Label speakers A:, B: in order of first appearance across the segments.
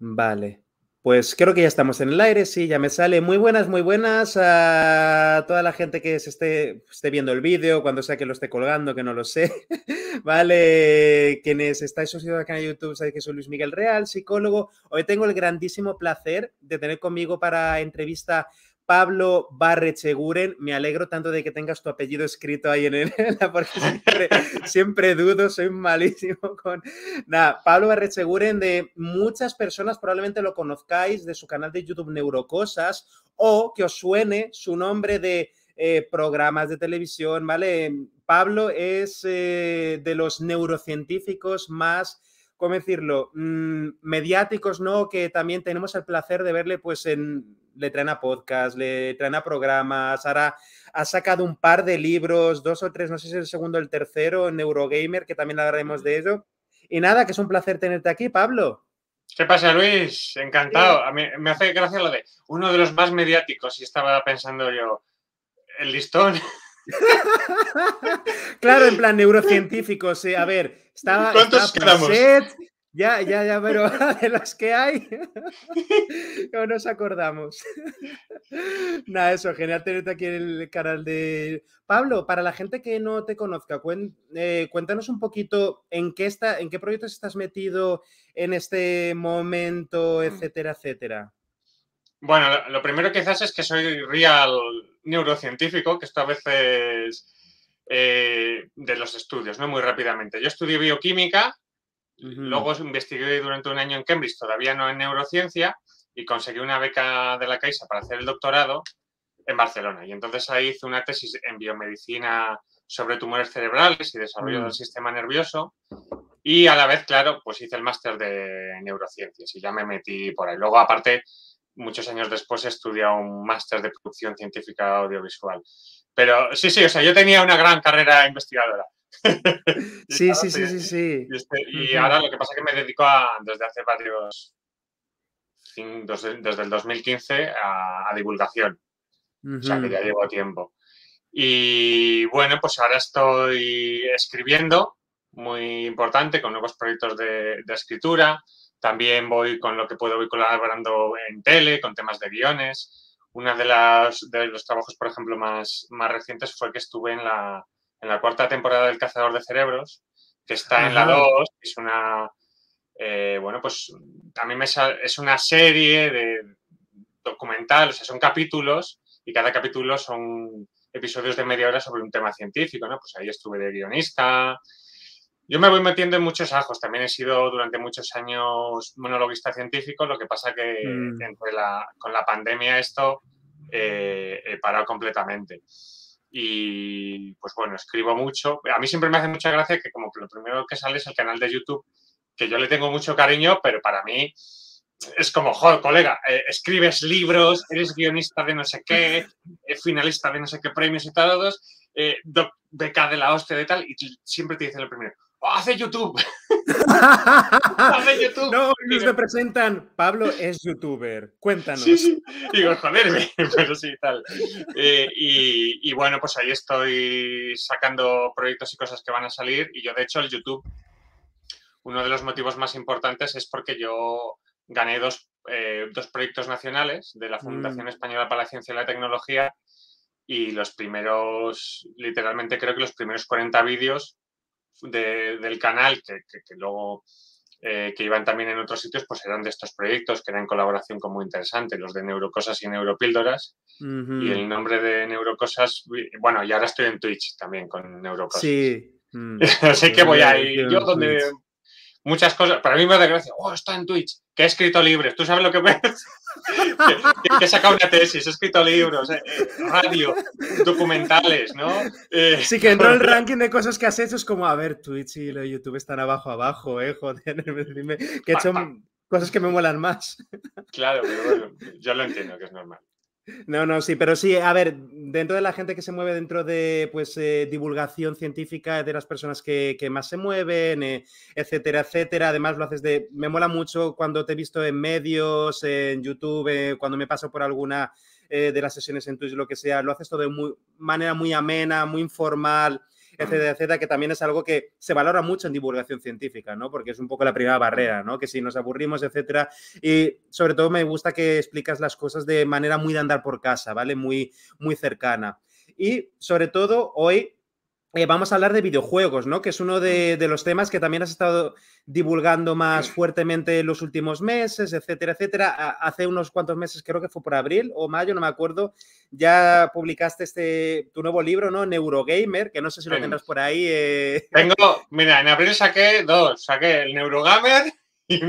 A: Vale, pues creo que ya estamos en el aire, sí, ya me sale. Muy buenas a toda la gente que se esté viendo el vídeo, cuando sea que lo esté colgando, que no lo sé. Vale, quienes estáis suscritos al canal de YouTube, sabéis que soy Luis Miguel Real, psicólogo. Hoy tengo el grandísimo placer de tener conmigo para entrevista Pablo Barrecheguren. Me alegro tanto de que tengas tu apellido escrito ahí porque siempre dudo, soy malísimo con... Nada, Pablo Barrecheguren, de muchas personas probablemente lo conozcáis de su canal de YouTube Neurocosas, o que os suene su nombre de programas de televisión, ¿vale? Pablo es de los neurocientíficos más, ¿cómo decirlo? Mediáticos, ¿no? Que también tenemos el placer de verle, pues, le traen a podcast, le traen a programas, ahora ha sacado un par de libros, 2 o 3, no sé si es el segundo o el tercero, en Neurogamer, que también hablaremos de ello. Y nada, que es un placer tenerte aquí, Pablo.
B: ¿Qué pasa, Luis? Encantado. A mí me hace gracia lo de uno de los más mediáticos, y estaba pensando yo, el listón.
A: Claro, en plan neurocientífico, sí. A ver, estaba Pulset, ya, pero de los que hay, no nos acordamos. Nada, eso, genial tenerte aquí en el canal de... Pablo, para la gente que no te conozca, cuéntanos un poquito en qué proyectos estás metido en este momento, etcétera, etcétera.
B: Bueno, lo primero quizás es que soy real neurocientífico, que esto a veces de los estudios, ¿no? Muy rápidamente. Yo estudié bioquímica, luego investigué durante un año en Cambridge, todavía no en neurociencia, y conseguí una beca de la Caixa para hacer el doctorado en Barcelona. Y entonces ahí hice una tesis en biomedicina sobre tumores cerebrales y desarrollo del sistema nervioso. Y a la vez, claro, pues hice el máster de neurociencias y ya me metí por ahí. Luego, aparte, muchos años después he estudiado un máster de producción científica audiovisual. Pero sí, o sea, yo tenía una gran carrera investigadora.
A: Sí.
B: Y ahora lo que pasa es que me dedico desde hace desde el 2015 a divulgación. O sea, que ya llevo tiempo. Y bueno, pues ahora estoy escribiendo, muy importante, con nuevos proyectos de escritura. También voy con lo que puedo, voy colaborando en tele, con temas de guiones. Uno de los trabajos, por ejemplo, más recientes fue que estuve en la 4ª temporada del Cazador de Cerebros, que está en la 2. Es una, bueno, pues también es una serie de documental, o sea, son capítulos y cada capítulo son episodios de media hora sobre un tema científico, ¿no? Pues ahí estuve de guionista. Yo me voy metiendo en muchos ajos. También he sido durante muchos años monologuista científico, lo que pasa que con la pandemia esto he parado completamente. Y pues bueno, escribo mucho. A mí siempre me hace mucha gracia que como que lo primero que sale es el canal de YouTube, que yo le tengo mucho cariño, pero para mí es como, joder, colega, escribes libros, eres guionista de no sé qué, finalista de no sé qué premios y todos, beca de la hostia de tal, y siempre te dicen lo primero, ¡oh, hace YouTube!
A: ¡Hace YouTube! No, nos me presentan, Pablo es youtuber, cuéntanos.
B: Sí. Digo, joder, pero sí, tal. Y bueno, pues ahí estoy sacando proyectos y cosas que van a salir, y yo, de hecho, el YouTube, uno de los motivos más importantes es porque yo gané dos proyectos nacionales de la Fundación Española para la Ciencia y la Tecnología, y los primeros, literalmente creo que los primeros 40 vídeos del canal, que luego que iban también en otros sitios, pues eran de estos proyectos, que eran en colaboración con Muy Interesante, los de Neurocosas y Neuropíldoras. Y el nombre de Neurocosas, bueno, y ahora estoy en Twitch también con Neurocosas.
A: Sí.
B: Así que voy ahí, yo donde... Twitch. Muchas cosas, para mí me da gracia, está en Twitch, que he escrito libros, ¿tú sabes lo que ves? que he sacado una tesis, he escrito libros, radio, documentales, ¿no?
A: Sí, que entró el ranking de cosas que has hecho, es como, a ver, Twitch y YouTube están abajo, joder, dime, que he hecho cosas que me molan más.
B: Claro, pero bueno, yo lo entiendo, que es normal.
A: No, sí, pero sí, a ver, dentro de la gente que se mueve dentro de, pues, divulgación científica, de las personas que más se mueven, etcétera, etcétera. Además, lo haces me mola mucho cuando te he visto en medios, en YouTube, cuando me paso por alguna de las sesiones en Twitch, lo que sea, lo haces todo de manera muy amena, muy informal. etcétera, etcétera, que también es algo que se valora mucho en divulgación científica, ¿no? Porque es un poco la primera barrera, ¿no? Que si nos aburrimos, etcétera. Y sobre todo me gusta que explicas las cosas de manera muy de andar por casa, ¿vale? Muy, muy cercana. Y sobre todo hoy vamos a hablar de videojuegos, ¿no? Que es uno de los temas que también has estado divulgando más fuertemente en los últimos meses, etcétera, etcétera. Hace unos cuantos meses, creo que fue por abril o mayo, no me acuerdo, ya publicaste tu nuevo libro, ¿no? Neurogamer, que no sé si lo tendrás por ahí.
B: Mira, en abril saqué el Neurogamer y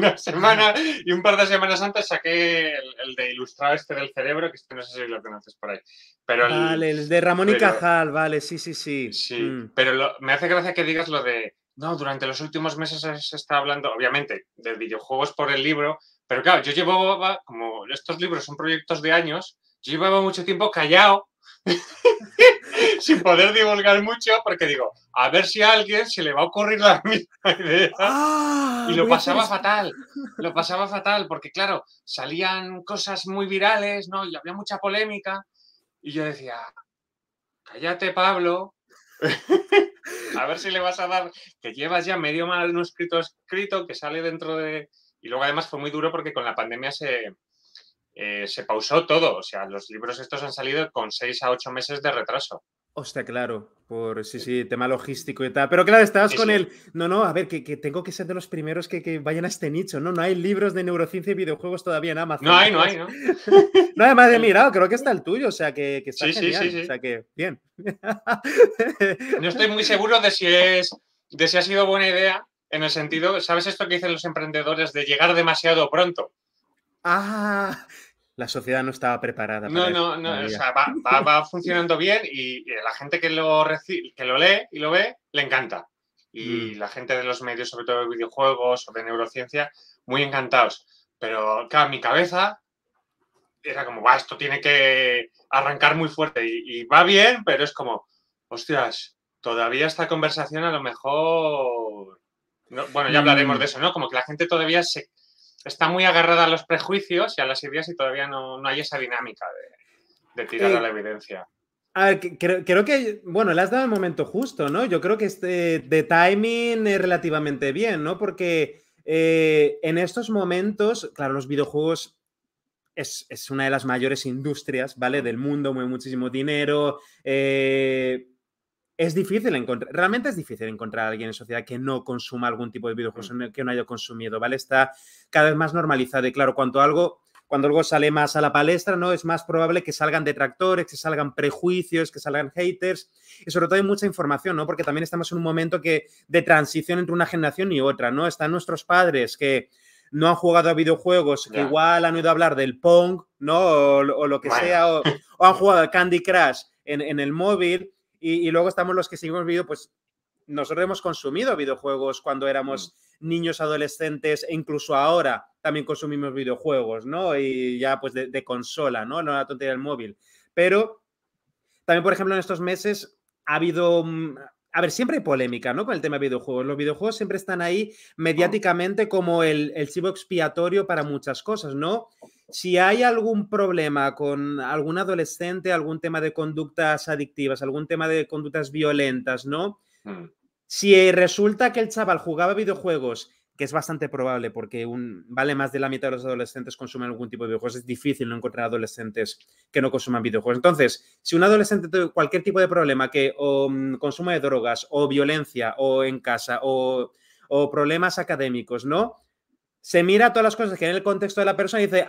B: un par de semanas antes saqué el de Ilustrado del cerebro, que no sé si lo conoces por ahí. Pero
A: vale, el de Ramón y Cajal, vale, sí, sí, sí.
B: Sí, pero me hace gracia que digas lo de, no, durante los últimos meses se está hablando, obviamente, de videojuegos por el libro, pero claro, yo llevaba, como estos libros son proyectos de años, yo llevaba mucho tiempo callado sin poder divulgar mucho, porque digo, a ver si a alguien se le va a ocurrir la misma idea. Y lo pasaba fatal, porque claro, salían cosas muy virales, ¿no? Y había mucha polémica. Y yo decía, cállate, Pablo. A ver si le vas a dar, que llevas ya medio manuscrito escrito, que sale dentro de... Y luego además fue muy duro porque con la pandemia se pausó todo. O sea, los libros estos han salido con 6 a 8 meses de retraso.
A: Hostia, claro, sí, tema logístico y tal. Pero claro, estabas con el. No, a ver, que tengo que ser de los primeros que vayan a este nicho, ¿no? No hay libros de neurociencia y videojuegos todavía en Amazon.
B: No hay.
A: No, además de mirado, creo que está el tuyo, o sea, que está genial.
B: Sí.
A: O sea, que bien.
B: No estoy muy seguro de si ha sido buena idea, en el sentido, ¿sabes esto que dicen los emprendedores de llegar demasiado pronto?
A: La sociedad no estaba preparada
B: para
A: eso.
B: O sea, va funcionando bien y la gente que lo lee y lo ve, le encanta. Y la gente de los medios, sobre todo de videojuegos o de neurociencia, muy encantados. Pero, claro, mi cabeza era como, esto tiene que arrancar muy fuerte y va bien, pero es como, hostias, todavía esta conversación a lo mejor... No, bueno, ya hablaremos de eso, ¿no? Como que la gente todavía está muy agarrada a los prejuicios y a las ideas y todavía no hay esa dinámica de tirar a la evidencia.
A: A ver, creo que, bueno, le has dado el momento justo, ¿no? Yo creo que de timing es relativamente bien, ¿no? Porque en estos momentos, claro, los videojuegos es una de las mayores industrias, ¿vale? Del mundo, mueve muchísimo dinero. Es difícil encontrar, realmente es difícil encontrar a alguien en sociedad que no consuma algún tipo de videojuegos, que no haya consumido, ¿vale? Está cada vez más normalizado y claro, cuando algo sale más a la palestra, ¿no? Es más probable que salgan detractores, que salgan prejuicios, que salgan haters y sobre todo hay mucha información, ¿no? Porque también estamos en un momento de transición entre una generación y otra, ¿no? Están nuestros padres que no han jugado a videojuegos, que igual han oído hablar del Pong, ¿no? O lo que sea, o han jugado al Candy Crush en el móvil y luego estamos los que seguimos viendo, pues nosotros hemos consumido videojuegos cuando éramos niños, adolescentes e incluso ahora también consumimos videojuegos, ¿no? Y ya pues de consola, ¿no? No la tontería del móvil. Pero también, por ejemplo, en estos meses ha habido... A ver, siempre hay polémica, ¿no? Con el tema de videojuegos. Los videojuegos siempre están ahí mediáticamente como el chivo expiatorio para muchas cosas, ¿no? Si hay algún problema con algún adolescente, algún tema de conductas adictivas, algún tema de conductas violentas, ¿no? Si resulta que el chaval jugaba videojuegos, que es bastante probable porque vale más de la mitad de los adolescentes consumen algún tipo de videojuegos, es difícil no encontrar adolescentes que no consuman videojuegos. Entonces, si un adolescente tiene cualquier tipo de problema, que consumo de drogas o violencia o en casa o problemas académicos, ¿no? Se mira todas las cosas que en el contexto de la persona y dice,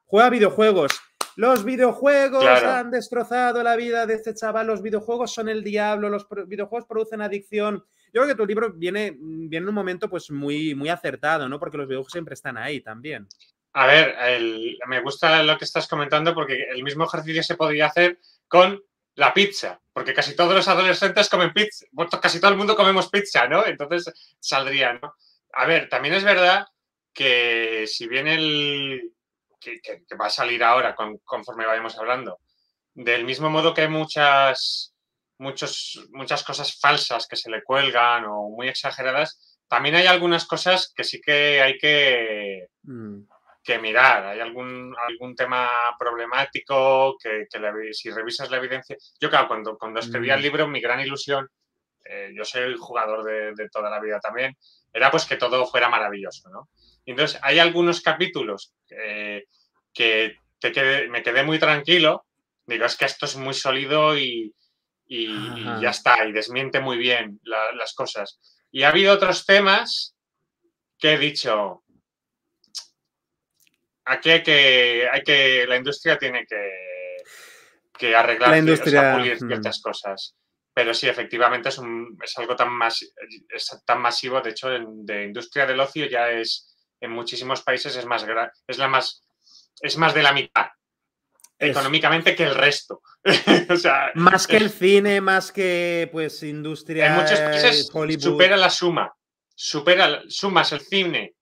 A: juega videojuegos. Los videojuegos han destrozado la vida de este chaval, los videojuegos son el diablo, los videojuegos producen adicción. Yo creo que tu libro viene en un momento pues muy, muy acertado, ¿no? Porque los videojuegos siempre están ahí también.
B: A ver, me gusta lo que estás comentando porque el mismo ejercicio se podría hacer con la pizza, porque casi todos los adolescentes comen pizza, casi todo el mundo comemos pizza, ¿no? Entonces saldría, ¿no? A ver, también es verdad que si bien que va a salir ahora conforme vayamos hablando, del mismo modo que hay muchas cosas falsas que se le cuelgan o muy exageradas, también hay algunas cosas que sí que hay que mirar. Hay algún tema problemático que si revisas la evidencia... Yo, claro, cuando escribía el libro, mi gran ilusión yo soy jugador de toda la vida también, era pues que todo fuera maravilloso, ¿no? Y entonces hay algunos capítulos que me quedé muy tranquilo, digo, es que esto es muy sólido y ya está, y desmiente muy bien las cosas. Y ha habido otros temas que he dicho, aquí la industria tiene que arreglar,
A: La industria.
B: pulir ciertas cosas. Pero sí, efectivamente es algo tan masivo. De hecho, de industria del ocio ya en muchísimos países es más de la mitad económicamente que el resto. O sea,
A: más que el cine, más que pues industria.
B: En muchos países
A: Hollywood.
B: supera la suma. Sumas el cine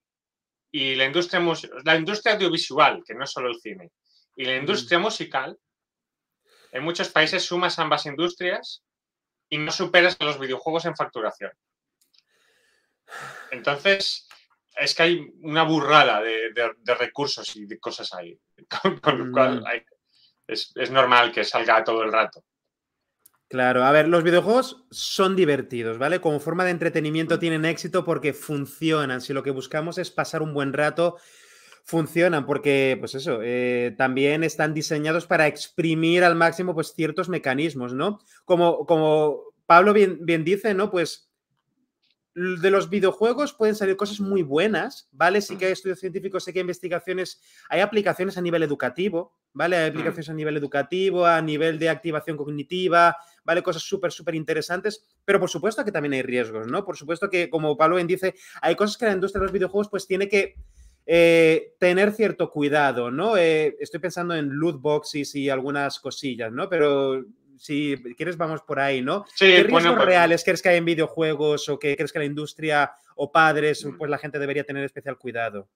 B: y la industria audiovisual, que no es solo el cine, y la industria musical. En muchos países sumas ambas industrias y no superas a los videojuegos en facturación. Entonces, es que hay una burrada de recursos y de cosas ahí. Con lo cual, es normal que salga todo el rato.
A: Claro, a ver, los videojuegos son divertidos, ¿vale? Como forma de entretenimiento tienen éxito porque funcionan. Si lo que buscamos es pasar un buen rato, funcionan porque, pues eso, también están diseñados para exprimir al máximo pues ciertos mecanismos, ¿no? Como Pablo bien dice, ¿no? Pues de los videojuegos pueden salir cosas muy buenas, ¿vale? Sí que hay estudios científicos, sí que hay investigaciones, hay aplicaciones a nivel educativo, ¿vale? Hay aplicaciones a nivel educativo, a nivel de activación cognitiva, ¿vale? Cosas súper interesantes, pero por supuesto que también hay riesgos, ¿no? Por supuesto que, como Pablo bien dice, hay cosas que la industria de los videojuegos pues tiene que tener cierto cuidado, ¿no? Estoy pensando en loot boxes y algunas cosillas, ¿no? Pero si quieres, vamos por ahí, ¿no?
B: Sí,
A: ¿Qué riesgos reales crees que hay en videojuegos o qué crees que la industria o padres, pues la gente debería tener especial cuidado?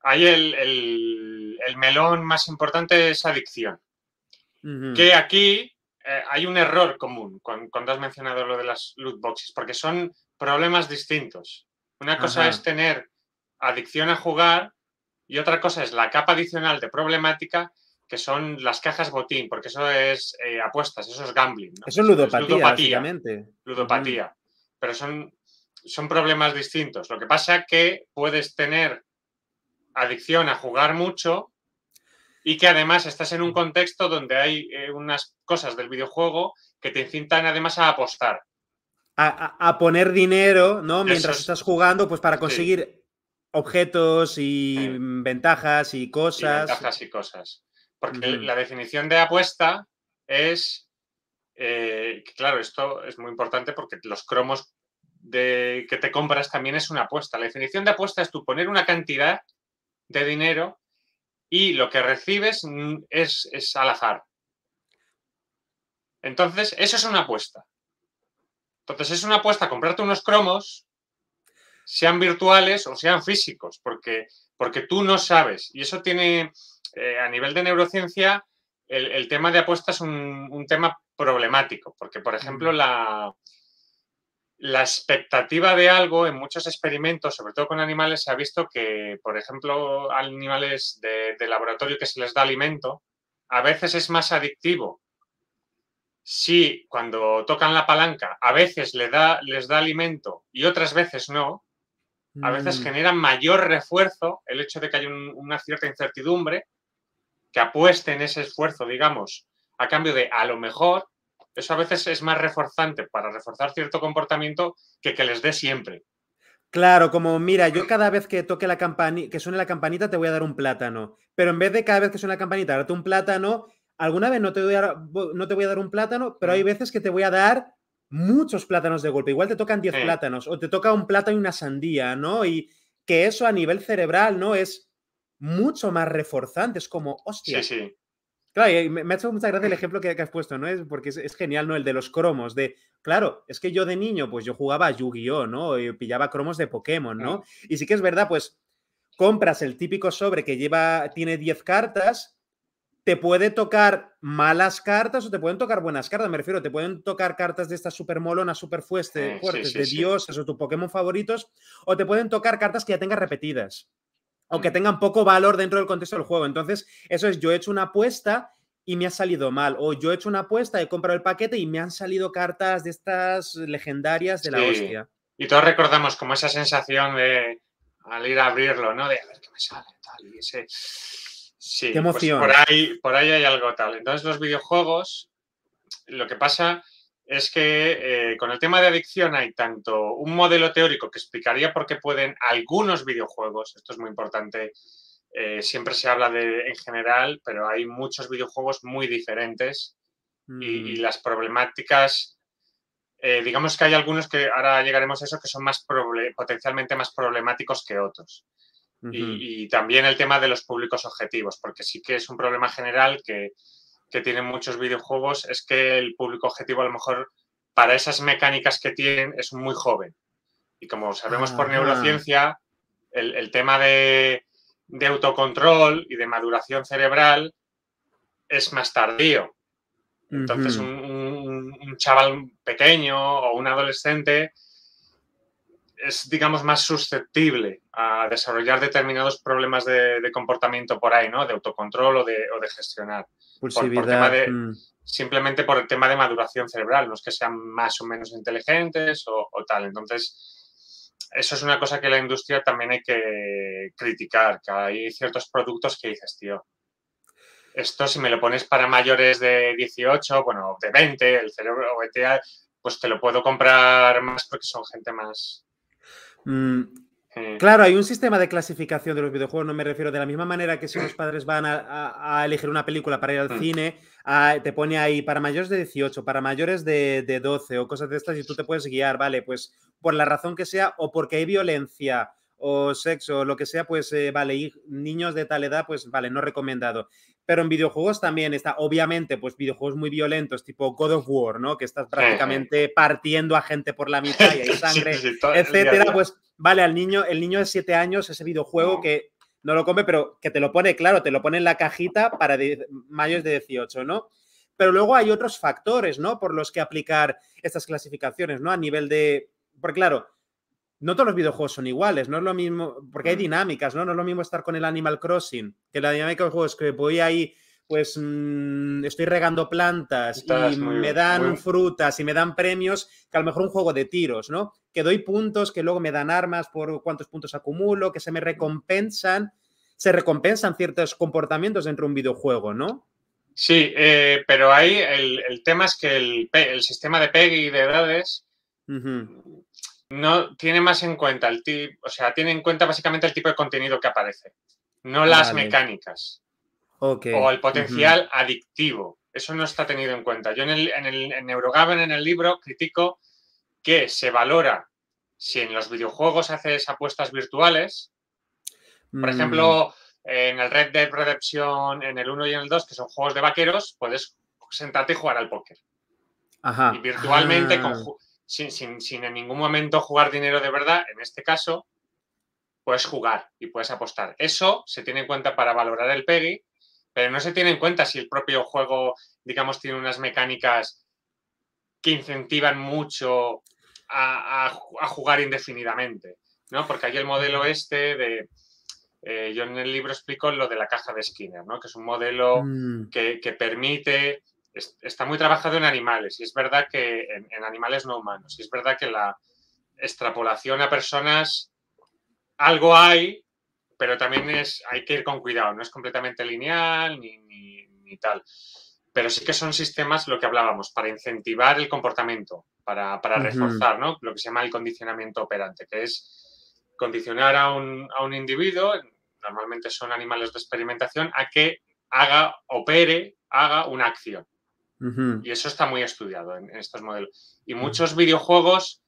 B: Ahí el melón más importante es adicción. Que aquí hay un error común cuando has mencionado lo de las loot boxes, porque son problemas distintos. Una cosa es tener adicción a jugar y otra cosa es la capa adicional de problemática, que son las cajas botín, porque eso es apuestas, eso es gambling, ¿no?
A: Eso es ludopatía, básicamente.
B: Ludopatía. Pero son problemas distintos. Lo que pasa es que puedes tener adicción a jugar mucho y que además estás en un contexto donde hay unas cosas del videojuego que te incitan además a apostar.
A: A poner dinero, ¿no? Mientras estás jugando, pues para conseguir objetos y ventajas y cosas.
B: Porque la definición de apuesta es, claro, esto es muy importante porque los cromos que te compras también es una apuesta. La definición de apuesta es tú poner una cantidad de dinero y lo que recibes es al azar. Entonces, eso es una apuesta. Entonces, es una apuesta comprarte unos cromos, sean virtuales o sean físicos, porque tú no sabes. Y eso tiene, a nivel de neurociencia, el tema de apuesta es un tema problemático, porque, por ejemplo, la expectativa de algo en muchos experimentos, sobre todo con animales, se ha visto que, por ejemplo, a animales de laboratorio que se les da alimento, a veces es más adictivo. Si cuando tocan la palanca a veces les da alimento y otras veces no, a veces genera mayor refuerzo el hecho de que haya una cierta incertidumbre, que apuesten ese esfuerzo, digamos, a cambio de a lo mejor. Eso a veces es más reforzante para reforzar cierto comportamiento que les dé siempre.
A: Claro, como mira, yo cada vez que toque la campanita, que suene la campanita, te voy a dar un plátano. Pero en vez de cada vez que suene la campanita, darte un plátano, alguna vez no te voy a dar un plátano, pero hay veces que te voy a dar muchos plátanos de golpe. Igual te tocan 10 plátanos, o te toca un plátano y una sandía, ¿no? Y que eso a nivel cerebral, ¿no? Es mucho más reforzante. Es como, hostia.
B: Sí.
A: Claro, y me ha hecho mucha gracia el ejemplo que has puesto, ¿no? Porque es genial, ¿no? El de los cromos, claro, es que yo de niño, pues yo jugaba a Yu-Gi-Oh!, ¿no? Y pillaba cromos de Pokémon, ¿no? Y sí que es verdad, pues compras el típico sobre que tiene 10 cartas, te puede tocar malas cartas o te pueden tocar buenas cartas, me refiero, te pueden tocar cartas de estas super molonas, super fuertes, de dioses o tus Pokémon favoritos, o te pueden tocar cartas que ya tengas repetidas o que tengan poco valor dentro del contexto del juego. Entonces, eso es, yo he hecho una apuesta y me ha salido mal. O yo he hecho una apuesta, he comprado el paquete y me han salido cartas de estas legendarias de la
B: Sí.
A: hostia.
B: Y todos recordamos como esa sensación de al ir a abrirlo, ¿no? De a ver qué me sale, tal. Y ese...
A: ¡Qué
B: Sí, pues
A: emoción!
B: por ahí hay algo tal. Entonces los videojuegos, lo que pasa es que con el tema de adicción hay tanto un modelo teórico que explicaría por qué pueden algunos videojuegos, esto es muy importante, siempre se habla de en general, pero hay muchos videojuegos muy diferentes y las problemáticas, digamos que hay algunos que ahora llegaremos a eso que son potencialmente más problemáticos que otros. Y también el tema de los públicos objetivos, porque sí que es un problema general que tienen muchos videojuegos, es que el público objetivo a lo mejor para esas mecánicas que tienen es muy joven. Y como sabemos por
A: Ajá.
B: neurociencia, el tema de autocontrol y de maduración cerebral es más tardío. Entonces, un chaval pequeño o un adolescente es, digamos, más susceptible a desarrollar determinados problemas de comportamiento por ahí, ¿no? De autocontrol o de gestionar. Por tema
A: Pulsividad.
B: de, simplemente por el tema de maduración cerebral, no es que sean más o menos inteligentes o tal. Entonces, eso es una cosa que la industria también hay que criticar, que hay ciertos productos que dices, tío, esto si me lo pones para mayores de 18, bueno, de 20, el cerebro o ETA, pues te lo puedo comprar más porque son gente más...
A: Claro, hay un sistema de clasificación de los videojuegos, no me refiero de la misma manera que si unos padres van a elegir una película para ir al cine, te pone ahí para mayores de 18, para mayores de 12 o cosas de estas y tú te puedes guiar, vale, pues por la razón que sea o porque hay violencia o sexo o lo que sea, pues vale, niños de tal edad, pues vale, no recomendado. Pero en videojuegos también está, obviamente, pues videojuegos muy violentos, tipo God of War, ¿no? Que estás prácticamente partiendo a gente por la mitad y hay
B: Sí,
A: sangre,
B: sí, todo el día a
A: etcétera,
B: día.
A: pues vale, el niño de 7 años, ese videojuego que no lo come, pero que te lo pone, claro, te lo pone en la cajita para mayores de 18, ¿no? Pero luego hay otros factores, ¿no? Por los que aplicar estas clasificaciones, ¿no? A nivel de... Porque claro, no todos los videojuegos son iguales, no es lo mismo, porque hay dinámicas, ¿no? No es lo mismo estar con el Animal Crossing, que la dinámica del juego es que voy ahí, pues estoy regando plantas y
B: Estás
A: me
B: muy,
A: dan
B: muy...
A: frutas y me dan premios, que a lo mejor un juego de tiros, ¿no? Que doy puntos, que luego me dan armas por cuántos puntos acumulo, que se recompensan ciertos comportamientos dentro de un videojuego, ¿no?
B: Sí, pero ahí el tema es que el sistema de PEGI de edades no tiene más en cuenta o sea, tiene en cuenta básicamente el tipo de contenido que aparece, no las
A: Vale.
B: mecánicas
A: Ok.
B: o el potencial adictivo. Eso no está tenido en cuenta. Yo en Neurogamer, en el libro, critico que se valora si en los videojuegos haces apuestas virtuales. Por ejemplo, en el Red Dead Redemption, en el 1 y en el 2, que son juegos de vaqueros, puedes sentarte y jugar al póker. Y
A: Ajá.
B: virtualmente, sin en ningún momento jugar dinero de verdad, en este caso, puedes jugar y puedes apostar. Eso se tiene en cuenta para valorar el PEGI, pero no se tiene en cuenta si el propio juego, digamos, tiene unas mecánicas que incentivan mucho a jugar indefinidamente, ¿no? Porque hay el modelo este de... yo en el libro explico lo de la caja de Skinner, ¿no? Que es un modelo que permite... Está muy trabajado en animales y es verdad que en animales no humanos. Y es verdad que la extrapolación a personas algo hay, pero también hay que ir con cuidado. No es completamente lineal ni tal. Pero sí que son sistemas, lo que hablábamos, para incentivar el comportamiento, para reforzar, ¿no? Lo que se llama el condicionamiento operante, que es condicionar a un individuo, normalmente son animales de experimentación, a que haga una acción. Y eso está muy estudiado en estos modelos. Y muchos videojuegos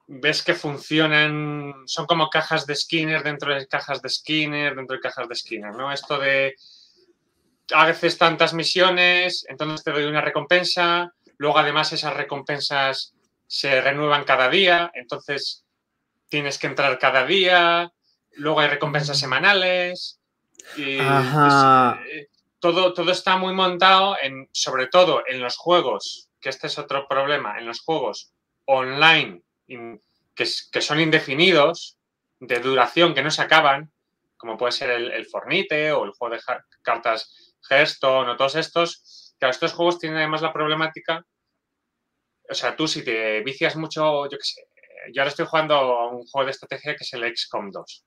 B: ves que funcionan, son como cajas de Skinner dentro de cajas de Skinner, dentro de cajas de Skinner, ¿no? Esto de haces tantas misiones, entonces te doy una recompensa, luego además esas recompensas se renuevan cada día, entonces tienes que entrar cada día, luego hay recompensas semanales y todo está muy montado, sobre todo en los juegos, que este es otro problema, en los juegos online que son indefinidos, de duración, que no se acaban, como puede ser el Fornite o el juego de cartas Hearthstone o todos estos, claro, estos juegos tienen además la problemática, o sea, tú si te vicias mucho, yo qué sé, yo ahora estoy jugando a un juego de estrategia que es el XCOM 2,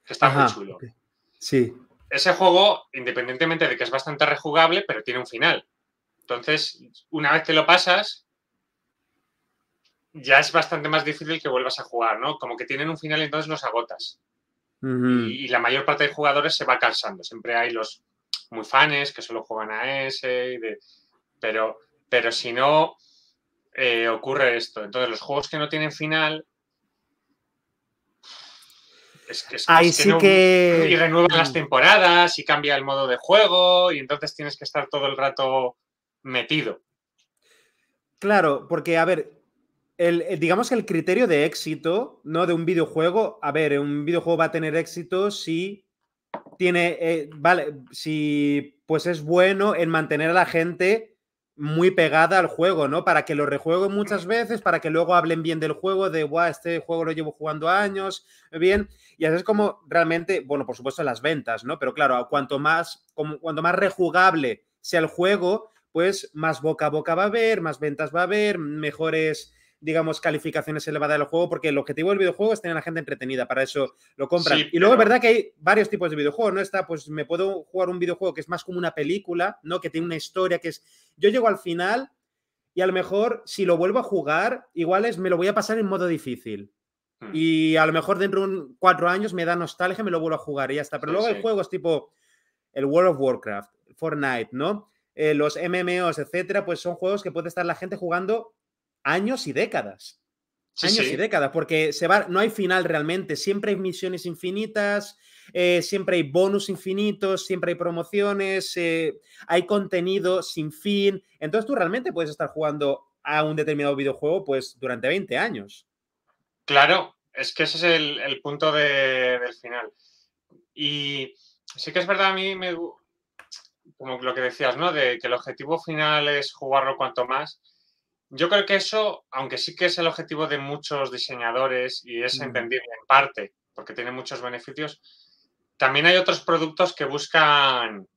B: que está muy chulo.
A: Okay. Sí.
B: Ese juego, independientemente de que es bastante rejugable, pero tiene un final. Entonces, una vez te lo pasas, ya es bastante más difícil que vuelvas a jugar, ¿no? Como que tienen un final y entonces los agotas. Y la mayor parte de jugadores se va cansando. Siempre hay los muy fans que solo juegan a ese, pero si no, ocurre esto. Entonces, los juegos que no tienen final
A: Ahí sí que...
B: Y renuevan las temporadas y cambia el modo de juego y entonces tienes que estar todo el rato metido.
A: Claro, porque, a ver, digamos que el criterio de éxito, ¿no? De un videojuego, a ver, un videojuego va a tener éxito si tiene, vale, si pues es bueno en mantener a la gente muy pegada al juego, ¿no? Para que lo rejueguen muchas veces, para que luego hablen bien del juego, de, guau, este juego lo llevo jugando años, bien, y así es como realmente, bueno, por supuesto las ventas, ¿no? Pero claro, cuanto más rejugable sea el juego, pues más boca a boca va a haber, más ventas va a haber, mejores, digamos, calificaciones elevadas del juego, porque el objetivo del videojuego es tener a la gente entretenida, para eso lo compran.
B: Sí,
A: y luego es verdad que hay varios tipos de videojuegos, ¿no? Está, pues me puedo jugar un videojuego que es más como una película, ¿no? Que tiene una historia que es... Yo llego al final y a lo mejor si lo vuelvo a jugar, igual me lo voy a pasar en modo difícil. Y a lo mejor dentro de 4 años me da nostalgia, me lo vuelvo a jugar y ya está. Pero luego hay juegos tipo el World of Warcraft, Fortnite, ¿no? Los MMOs, etcétera, pues son juegos que puede estar la gente jugando años y décadas. Y décadas, porque no hay final realmente. Siempre hay misiones infinitas, siempre hay bonus infinitos, siempre hay promociones, hay contenido sin fin. Entonces tú realmente puedes estar jugando a un determinado videojuego pues durante 20 años.
B: Claro, es que ese es el punto del final. Y sí que es verdad, a mí como lo que decías, ¿no? De que el objetivo final es jugarlo cuanto más. Yo creo que eso, aunque sí que es el objetivo de muchos diseñadores y es entendible en parte, porque tiene muchos beneficios, también hay otros productos que buscan,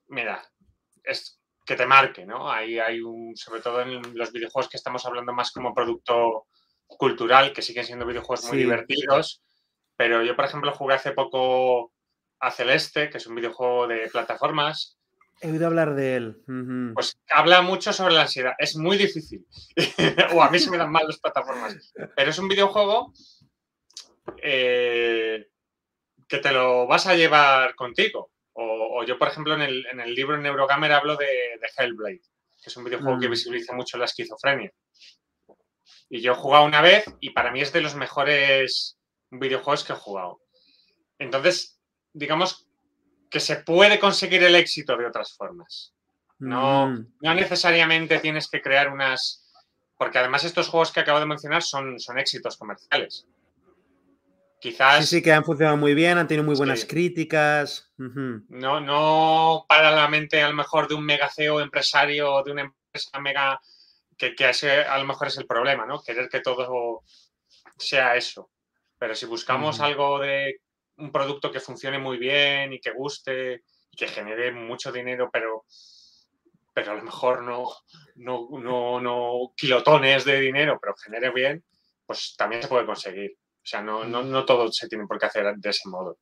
B: mira, es que te marque, ¿no? Hay sobre todo en los videojuegos que estamos hablando más como producto cultural, que siguen siendo videojuegos muy divertidos, pero yo, por ejemplo, jugué hace poco a Celeste, que es un videojuego de plataformas.
A: He oído hablar de él.
B: Pues habla mucho sobre la ansiedad. Es muy difícil. O a mí se me dan mal las plataformas. Pero es un videojuego que te lo vas a llevar contigo. O yo, por ejemplo, en el libro Neurogamer hablo de Hellblade, que es un videojuego que visibiliza mucho la esquizofrenia. Y yo he jugado una vez y para mí es de los mejores videojuegos que he jugado. Entonces, digamos que se puede conseguir el éxito de otras formas. No necesariamente tienes que crear unas... Porque además estos juegos que acabo de mencionar son éxitos comerciales. Quizás...
A: Sí, que han funcionado muy bien, han tenido muy buenas críticas.
B: No para la mente a lo mejor de un mega CEO empresario o de una empresa mega... Que ese a lo mejor es el problema, ¿no? Querer que todo sea eso. Pero si buscamos algo de un producto que funcione muy bien y que guste y que genere mucho dinero, pero a lo mejor no kilotones de dinero, pero genere bien, pues también se puede conseguir. O sea, no todo se tiene por qué hacer de ese modo.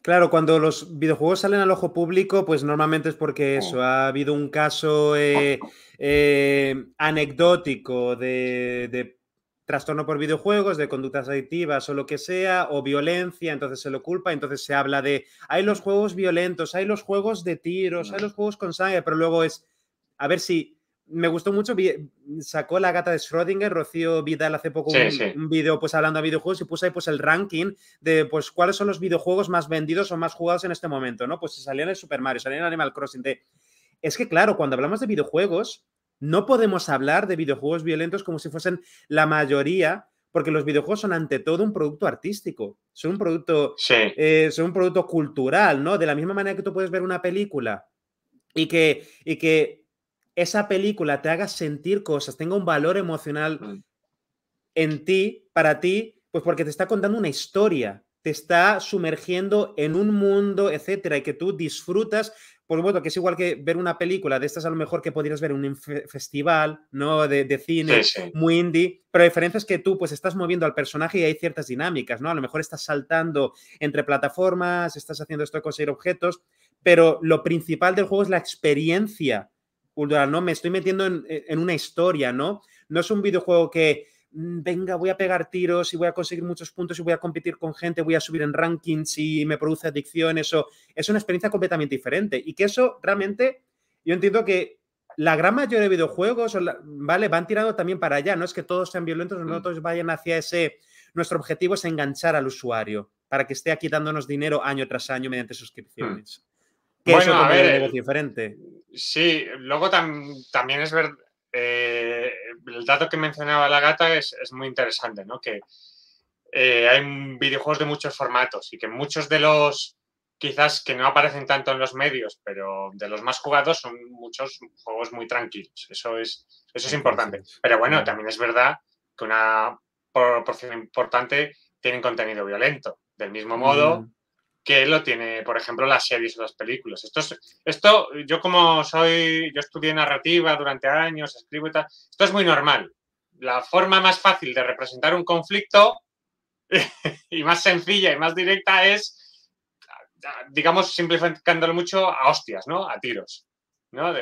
A: Claro, cuando los videojuegos salen al ojo público, pues normalmente es porque eso, ha habido un caso anecdótico de trastorno por videojuegos, de conductas adictivas o lo que sea, o violencia, entonces se lo culpa, entonces se habla de, hay los juegos violentos, hay los juegos de tiros, hay los juegos con sangre, pero luego es, a ver si... Me gustó mucho, sacó la gata de Schrödinger, Rocío Vidal, hace poco un vídeo pues hablando de videojuegos y puso ahí pues el ranking de pues cuáles son los videojuegos más vendidos o más jugados en este momento, ¿no? Pues salía en el Super Mario, salía en Animal Crossing. Es que claro, cuando hablamos de videojuegos, no podemos hablar de videojuegos violentos como si fuesen la mayoría, porque los videojuegos son ante todo un producto artístico, son un producto cultural, ¿no? De la misma manera que tú puedes ver una película y que esa película te haga sentir cosas, tenga un valor emocional en ti, para ti, pues porque te está contando una historia. te está sumergiendo en un mundo, etcétera, y que tú disfrutas. Por supuesto, que es igual que ver una película de estas a lo mejor que podrías ver en un festival, ¿no? De cine,
B: Sí, sí.
A: muy indie, pero la diferencia es que tú pues estás moviendo al personaje y hay ciertas dinámicas, ¿no? A lo mejor estás saltando entre plataformas, estás haciendo esto de conseguir objetos, pero lo principal del juego es la experiencia cultural, ¿no? Me estoy metiendo en una historia, ¿no? No es un videojuego que venga, voy a pegar tiros y voy a conseguir muchos puntos y voy a competir con gente, voy a subir en rankings y me produce adicción, eso es una experiencia completamente diferente. Y que eso realmente, yo entiendo que la gran mayoría de videojuegos, ¿vale? Van tirando también para allá, no es que todos sean violentos, no todos vayan hacia ese... Nuestro objetivo es enganchar al usuario para que esté aquí dándonos dinero año tras año mediante suscripciones. Que es
B: Bueno,
A: otro
B: a
A: modelo de
B: ver,
A: negocio diferente.
B: sí, luego también es verdad, el dato que mencionaba la gata es muy interesante, ¿no? Que hay videojuegos de muchos formatos y que muchos de los, quizás que no aparecen tanto en los medios, pero de los más jugados son muchos juegos muy tranquilos. Eso es importante. Pero bueno,
A: claro.
B: también es verdad que una proporción importante tienen contenido violento. Del mismo modo que lo tiene, por ejemplo, las series o las películas. Esto yo yo estudié narrativa durante años, escribo y tal, esto es muy normal. La forma más fácil de representar un conflicto y más sencilla y más directa es, digamos, simplificándolo mucho, a hostias, ¿no? A tiros, ¿no?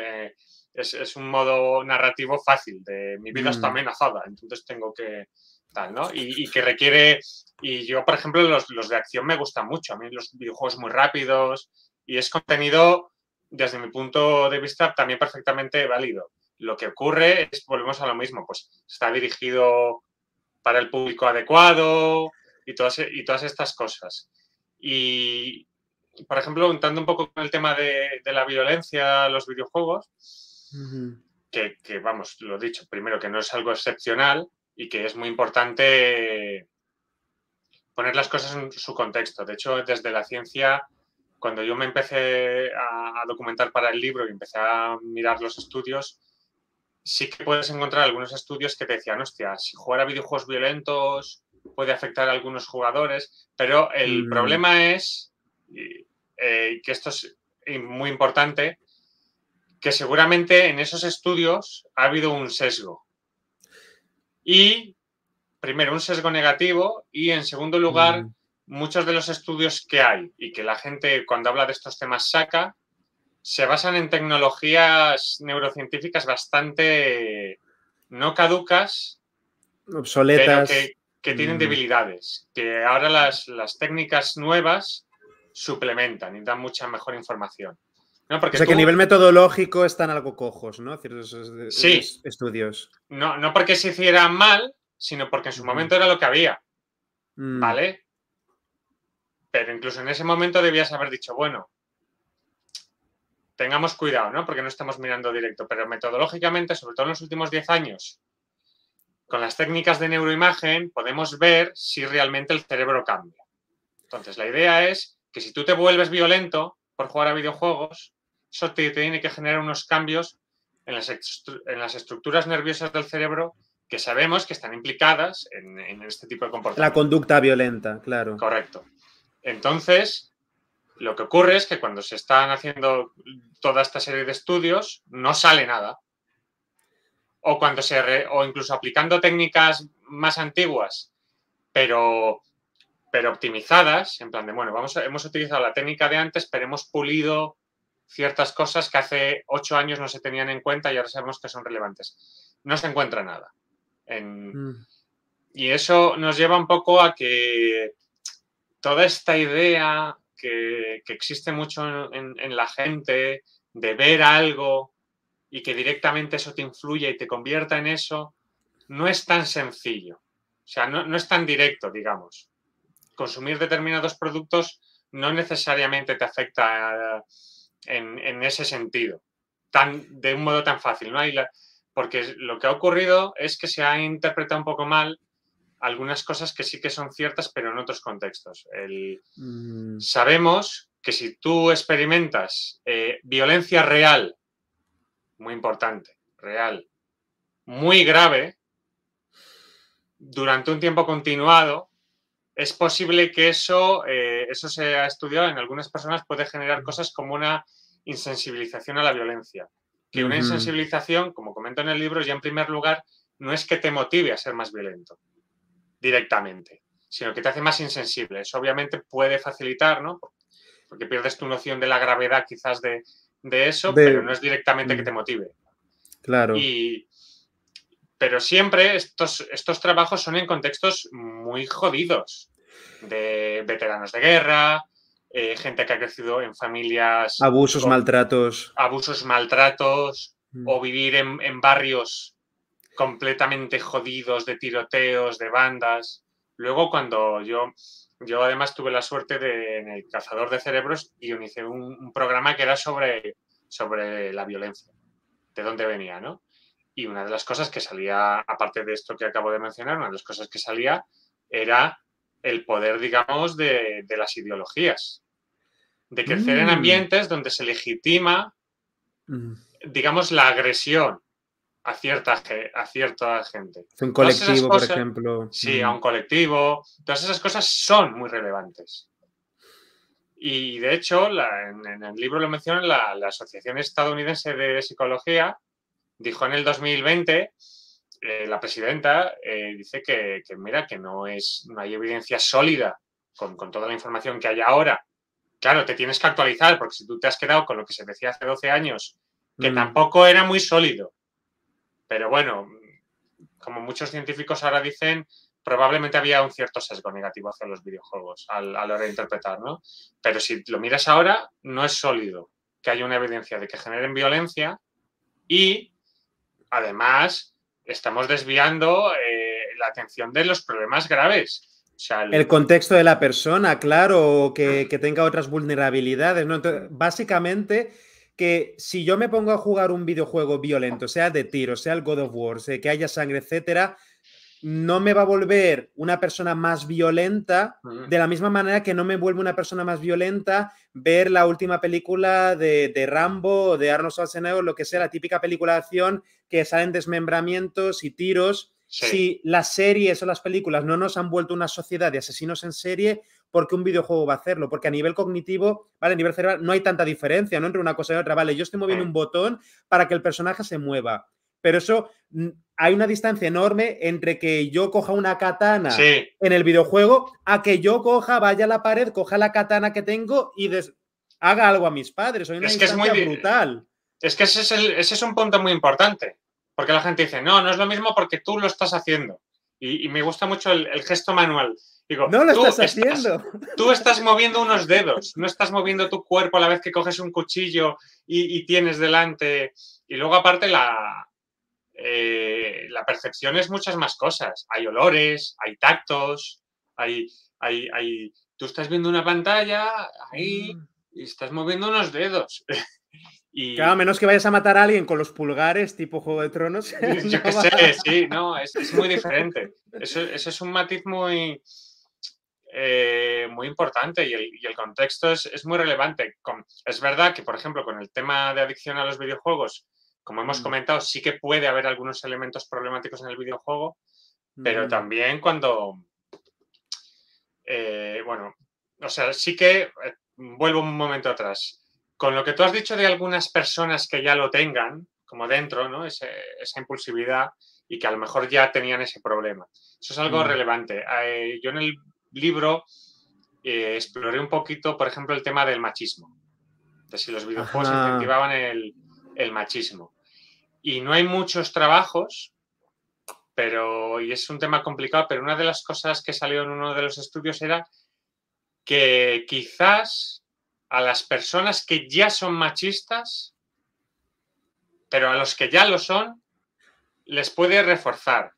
B: Es un modo narrativo fácil de mi vida está amenazada, entonces tengo que tal, ¿no? Y que requiere, y yo, por ejemplo, los de acción me gustan mucho, a mí los videojuegos muy rápidos y es contenido, desde mi punto de vista, también perfectamente válido. Lo que ocurre es, volvemos a lo mismo, pues está dirigido para el público adecuado y todas estas cosas. Y, por ejemplo, entrando un poco con el tema de la violencia, los videojuegos, que, vamos, lo dicho, primero que no es algo excepcional y que es muy importante poner las cosas en su contexto. De hecho, desde la ciencia, cuando yo me empecé a documentar para el libro y empecé a mirar los estudios, sí que puedes encontrar algunos estudios que te decían, hostia, si jugar a videojuegos violentos puede afectar a algunos jugadores, pero el problema es, que esto es muy importante, que seguramente en esos estudios ha habido un sesgo. Y, primero, un sesgo negativo y, en segundo lugar, muchos de los estudios que hay y que la gente cuando habla de estos temas saca, se basan en tecnologías neurocientíficas bastante no caducas, pero
A: Obsoletas.
B: que tienen debilidades, que ahora las técnicas nuevas suplementan y dan mucha mejor información. ¿No? Porque
A: O sea, que a nivel metodológico están algo cojos, ¿no? Ciertos
B: sí,
A: estudios.
B: no porque se hicieran mal, sino porque en su momento era lo que había, ¿vale? Pero incluso en ese momento debías haber dicho, bueno, tengamos cuidado, ¿no? Porque no estamos mirando directo, pero metodológicamente, sobre todo en los últimos 10 años, con las técnicas de neuroimagen podemos ver si realmente el cerebro cambia. Entonces, la idea es que si tú te vuelves violento por jugar a videojuegos, eso te tiene que generar unos cambios en las estructuras nerviosas del cerebro que sabemos que están implicadas en este tipo de comportamiento.
A: La conducta violenta, claro.
B: Correcto. Entonces, lo que ocurre es que cuando se están haciendo toda esta serie de estudios, no sale nada. O cuando o incluso aplicando técnicas más antiguas, pero optimizadas, en plan de, bueno, hemos utilizado la técnica de antes, pero hemos pulido ciertas cosas que hace 8 años no se tenían en cuenta y ahora sabemos que son relevantes. No se encuentra nada. Y eso nos lleva un poco a que toda esta idea que existe mucho en la gente de ver algo y que directamente eso te influya y te convierta en eso, no es tan sencillo. O sea, no es tan directo, digamos. Consumir determinados productos no necesariamente te afecta en ese sentido, de un modo tan fácil, ¿no? Porque lo que ha ocurrido es que se ha interpretado un poco mal algunas cosas que sí que son ciertas, pero en otros contextos. Sabemos que si tú experimentas violencia real, muy importante, real, muy grave, durante un tiempo continuado, es posible que eso se ha estudiado en algunas personas, puede generar cosas como una insensibilización a la violencia. Que una insensibilización, como comento en el libro, ya en primer lugar, no es que te motive a ser más violento directamente, sino que te hace más insensible. Eso obviamente puede facilitar, ¿no? Porque pierdes tu noción de la gravedad quizás de eso, pero no es directamente que te motive.
A: Claro.
B: Pero siempre estos trabajos son en contextos muy jodidos, de veteranos de guerra, gente que ha crecido en familias...
A: Abusos, maltratos.
B: Abusos, maltratos, o vivir en barrios completamente jodidos de tiroteos, de bandas. Luego cuando yo además tuve la suerte en el Cazador de Cerebros y hice un programa que era sobre la violencia, de dónde venía, ¿no? Y una de las cosas que salía, aparte de esto que acabo de mencionar, una de las cosas que salía era el poder, digamos, de las ideologías. De crecer en ambientes donde se legitima, digamos, la agresión a cierta gente.
A: Un colectivo, por ejemplo.
B: Sí, a un colectivo. Todas esas cosas son muy relevantes. Y de hecho, en el libro lo mencionan, la Asociación Estadounidense de Psicología dijo en el 2020, la presidenta dice que mira, que no hay evidencia sólida con toda la información que hay ahora. Claro, te tienes que actualizar, porque si tú te has quedado con lo que se decía hace 12 años, que tampoco era muy sólido. Pero bueno, como muchos científicos ahora dicen, probablemente había un cierto sesgo negativo hacia los videojuegos a la hora de interpretar, ¿no? Pero si lo miras ahora, no es sólido que haya una evidencia de que generen violencia y, además, estamos desviando la atención de los problemas graves. O sea,
A: el contexto de la persona, claro, que tenga otras vulnerabilidades, ¿no? Entonces, básicamente, que si yo me pongo a jugar un videojuego violento, sea de tiro, sea el God of War, sea que haya sangre, etcétera, no me va a volver una persona más violenta de la misma manera que no me vuelve una persona más violenta ver la última película de Rambo o de Arnold Schwarzenegger, lo que sea, la típica película de acción que salen desmembramientos y tiros. Sí. Si las series o las películas no nos han vuelto una sociedad de asesinos en serie, ¿por qué un videojuego va a hacerlo? Porque a nivel cognitivo, ¿vale? A nivel cerebral no hay tanta diferencia, ¿no? Entre una cosa y otra. Vale, yo estoy moviendo un botón para que el personaje se mueva. Pero eso, hay una distancia enorme entre que yo coja una katana en el videojuego a que yo vaya a la pared, coja la katana que tengo y haga algo a mis padres. Hay una distancia brutal.
B: Es que ese es un punto muy importante. Porque la gente dice, no es lo mismo porque tú lo estás haciendo. Y me gusta mucho el gesto manual. Digo,
A: no lo estás haciendo.
B: Tú estás moviendo unos dedos, no estás moviendo tu cuerpo a la vez que coges un cuchillo y tienes delante. Y luego, aparte, la percepción es muchas más cosas. Hay olores, hay tactos, tú estás viendo una pantalla ahí y estás moviendo unos dedos.
A: Claro, a menos que vayas a matar a alguien con los pulgares, tipo Juego de Tronos.
B: Yo qué sé, sí, no, es muy diferente. Eso es un matiz muy importante y el contexto es muy relevante. Es verdad que, por ejemplo, con el tema de adicción a los videojuegos, como hemos comentado, sí que puede haber algunos elementos problemáticos en el videojuego, pero también cuando, bueno, o sea, sí que, vuelvo un momento atrás, con lo que tú has dicho de algunas personas que ya lo tengan, como dentro, ¿no? Esa impulsividad y que a lo mejor ya tenían ese problema. Eso es algo relevante. Yo en el libro exploré un poquito, por ejemplo, el tema del machismo, de si los videojuegos incentivaban el machismo. Y no hay muchos trabajos, y es un tema complicado, pero una de las cosas que salió en uno de los estudios era que quizás a las personas que ya son machistas, pero a los que ya lo son, les puede reforzar.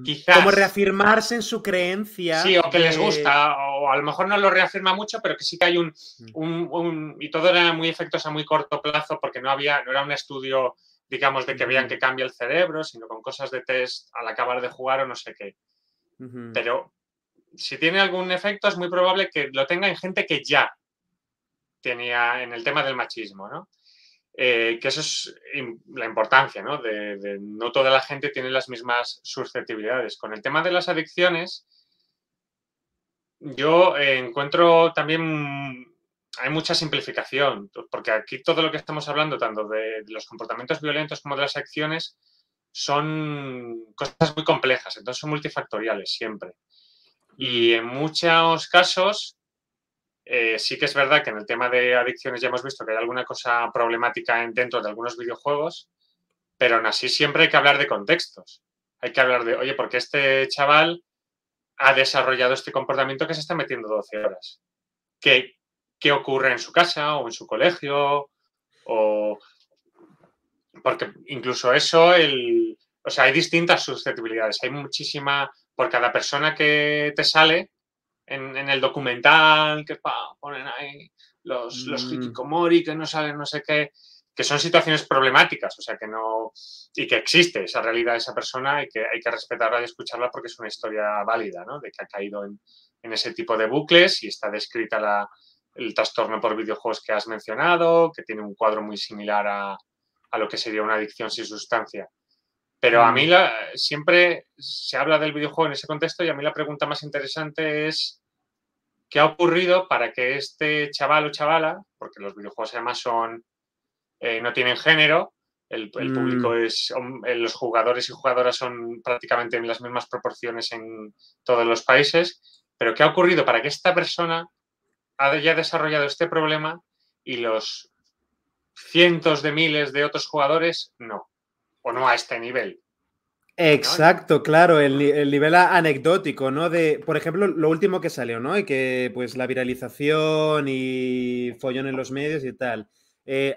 B: Quizás.
A: Como reafirmarse en su creencia.
B: Sí, o que les gusta, o a lo mejor no lo reafirma mucho, pero que sí que hay y todo era muy efectos a muy corto plazo, porque no era un estudio, digamos, de que vean que cambia el cerebro, sino con cosas de test al acabar de jugar o no sé qué. Pero si tiene algún efecto, es muy probable que lo tenga en gente que ya tenía en el tema del machismo, ¿no? Que eso es la importancia, ¿no? No toda la gente tiene las mismas susceptibilidades. Con el tema de las adicciones, yo encuentro también, hay mucha simplificación, porque aquí todo lo que estamos hablando, tanto de los comportamientos violentos como de las acciones, son cosas muy complejas, entonces son multifactoriales siempre. Y en muchos casos, sí que es verdad que en el tema de adicciones ya hemos visto que hay alguna cosa problemática dentro de algunos videojuegos, pero aún así siempre hay que hablar de contextos. Hay que hablar de, oye, porque este chaval ha desarrollado este comportamiento que se está metiendo 12 horas. ¿Qué ocurre en su casa o en su colegio? O porque incluso eso, o sea, hay distintas susceptibilidades. Hay muchísima, por cada persona que te sale en el documental, que ponen ahí los hikikomori, que no salen no sé qué, que son situaciones problemáticas, o sea, que no, y que existe esa realidad de esa persona y que hay que respetarla y escucharla porque es una historia válida, ¿no? De que ha caído en ese tipo de bucles y está descrita el trastorno por videojuegos que has mencionado, que tiene un cuadro muy similar a lo que sería una adicción sin sustancia. Pero a mí siempre se habla del videojuego en ese contexto y a mí la pregunta más interesante es ¿qué ha ocurrido para que este chaval o chavala, porque los videojuegos además no tienen género, el público los jugadores y jugadoras son prácticamente en las mismas proporciones en todos los países, pero ¿qué ha ocurrido para que esta persona haya desarrollado este problema y los cientos de miles de otros jugadores no? O no a este nivel.
A: Exacto, claro, el nivel anecdótico, ¿no? De, por ejemplo, lo último que salió, ¿no? Y que pues la viralización y follón en los medios y tal.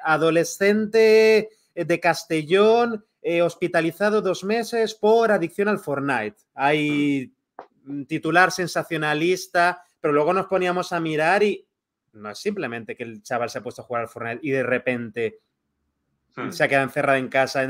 A: Adolescente de Castellón hospitalizado 2 meses por adicción al Fortnite. Hay titular sensacionalista, pero luego nos poníamos a mirar y no es simplemente que el chaval se ha puesto a jugar al Fortnite y de repente se ha quedado encerrada en casa,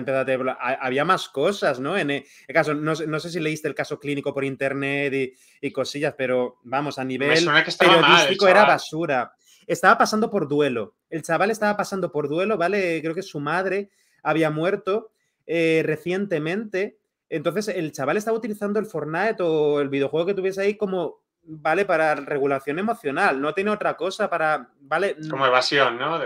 A: había más cosas, ¿no? En el caso, no sé si leíste el caso clínico por internet y cosillas, pero vamos, a
B: Me
A: nivel
B: suena que estaba mal el
A: periodístico era
B: chaval.
A: basura. Estaba pasando por duelo. El chaval estaba pasando por duelo, ¿vale? Creo que su madre había muerto recientemente. Entonces, el chaval estaba utilizando el Fortnite o el videojuego que tuviese ahí como, ¿vale? Para regulación emocional. No tiene otra cosa para, ¿vale?
B: Como evasión, ¿no?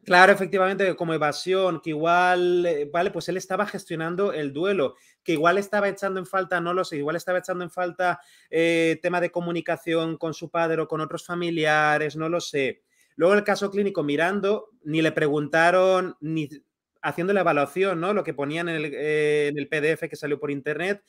A: Claro, efectivamente, como evasión, que igual, vale, pues él estaba gestionando el duelo, que igual estaba echando en falta, no lo sé, igual estaba echando en falta tema de comunicación con su padre o con otros familiares, no lo sé. Luego el caso clínico mirando, ni le preguntaron, ni haciendo la evaluación, ¿no? Lo que ponían en el PDF que salió por internet,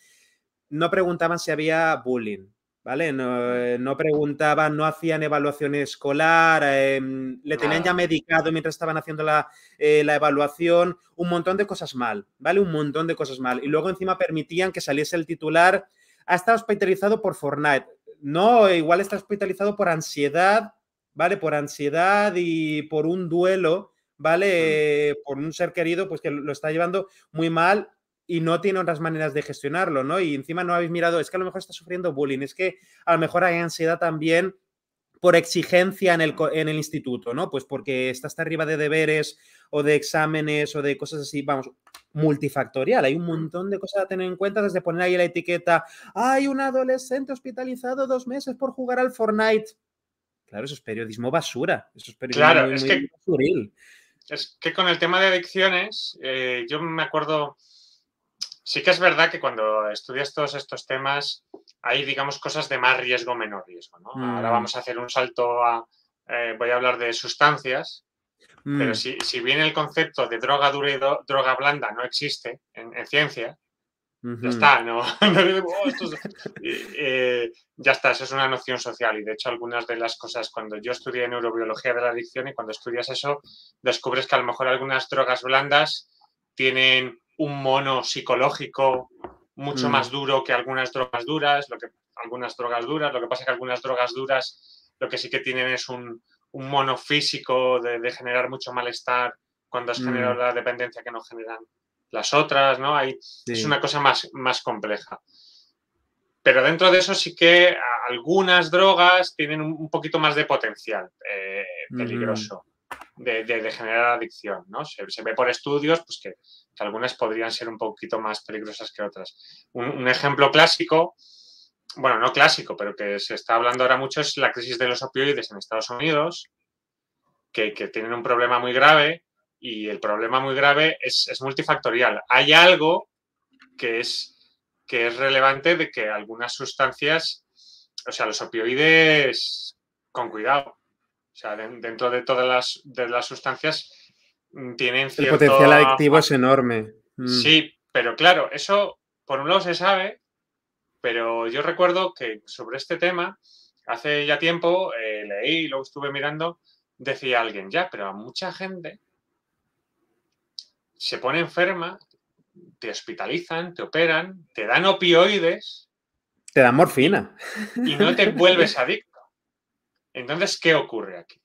A: no preguntaban si había bullying. ¿Vale? No preguntaban, no hacían evaluación escolar, le tenían ya medicado mientras estaban haciendo la evaluación, un montón de cosas mal, ¿vale? Un montón de cosas mal. Y luego encima permitían que saliese el titular, ha estado hospitalizado por Fortnite. No, igual está hospitalizado por ansiedad, ¿vale? Por ansiedad y por un duelo, ¿vale? Por un ser querido, pues que lo está llevando muy mal y no tiene otras maneras de gestionarlo, ¿no? Y encima no habéis mirado, es que a lo mejor está sufriendo bullying, es que a lo mejor hay ansiedad también por exigencia en el instituto, ¿no? Pues porque está hasta arriba de deberes o de exámenes o de cosas así, vamos, multifactorial. Hay un montón de cosas a tener en cuenta desde poner ahí la etiqueta, hay un adolescente hospitalizado 2 meses por jugar al Fortnite. Claro, eso es periodismo basura, eso es periodismo
B: Claro,
A: muy, muy basuril.
B: Es que con el tema de adicciones, yo me acuerdo, sí que es verdad que cuando estudias todos estos temas hay, digamos, cosas de más riesgo, menor riesgo, ¿no? Ahora vamos a hacer un salto voy a hablar de sustancias, pero si bien el concepto de droga dura y droga blanda no existe en ciencia, ya está, no, ya está, eso es una noción social y de hecho algunas de las cosas, cuando yo estudié neurobiología de la adicción y cuando estudias eso, descubres que a lo mejor algunas drogas blandas tienen un mono psicológico mucho más duro que algunas drogas duras, lo que pasa es que algunas drogas duras lo que sí que tienen es un mono físico de generar mucho malestar cuando has generado la dependencia que no generan las otras, ¿no? Es una cosa más compleja. Pero dentro de eso sí que algunas drogas tienen un poquito más de potencial peligroso de generar adicción, ¿no? Se ve por estudios pues, que algunas podrían ser un poquito más peligrosas que otras. Un ejemplo clásico bueno, no clásico, pero que se está hablando ahora mucho, es la crisis de los opioides en Estados Unidos, que tienen un problema muy grave, y el problema muy grave es multifactorial. Hay algo que es relevante, de que algunas sustancias, o sea, los opioides, con cuidado. O sea, dentro de todas las sustancias tienen
A: El
B: cierto...
A: potencial adictivo es enorme.
B: Sí, pero claro, eso por un lado se sabe, pero yo recuerdo que sobre este tema, hace ya tiempo, leí y luego estuve mirando, decía alguien, ya, pero a mucha gente se pone enferma, te hospitalizan, te operan, te dan opioides.
A: Te dan morfina.
B: Y no te vuelves adicto. Entonces, ¿qué ocurre aquí?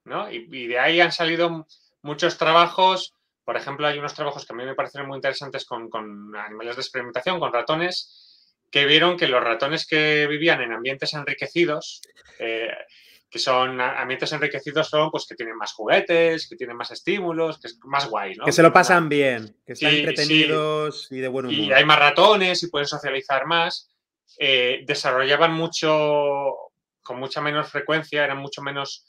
B: ¿No? Y de ahí han salido muchos trabajos. Por ejemplo, hay unos trabajos que a mí me parecen muy interesantes con animales de experimentación, con ratones, que vieron que los ratones que vivían en ambientes enriquecidos, que son ambientes enriquecidos, son pues que tienen más juguetes, que tienen más estímulos, que es más guay, ¿no?
A: Que se lo pasan bien, que están
B: Sí,
A: entretenidos y de buen humor.
B: Y hay más ratones y pueden socializar más. Desarrollaban mucho, con mucha menor frecuencia, eran mucho menos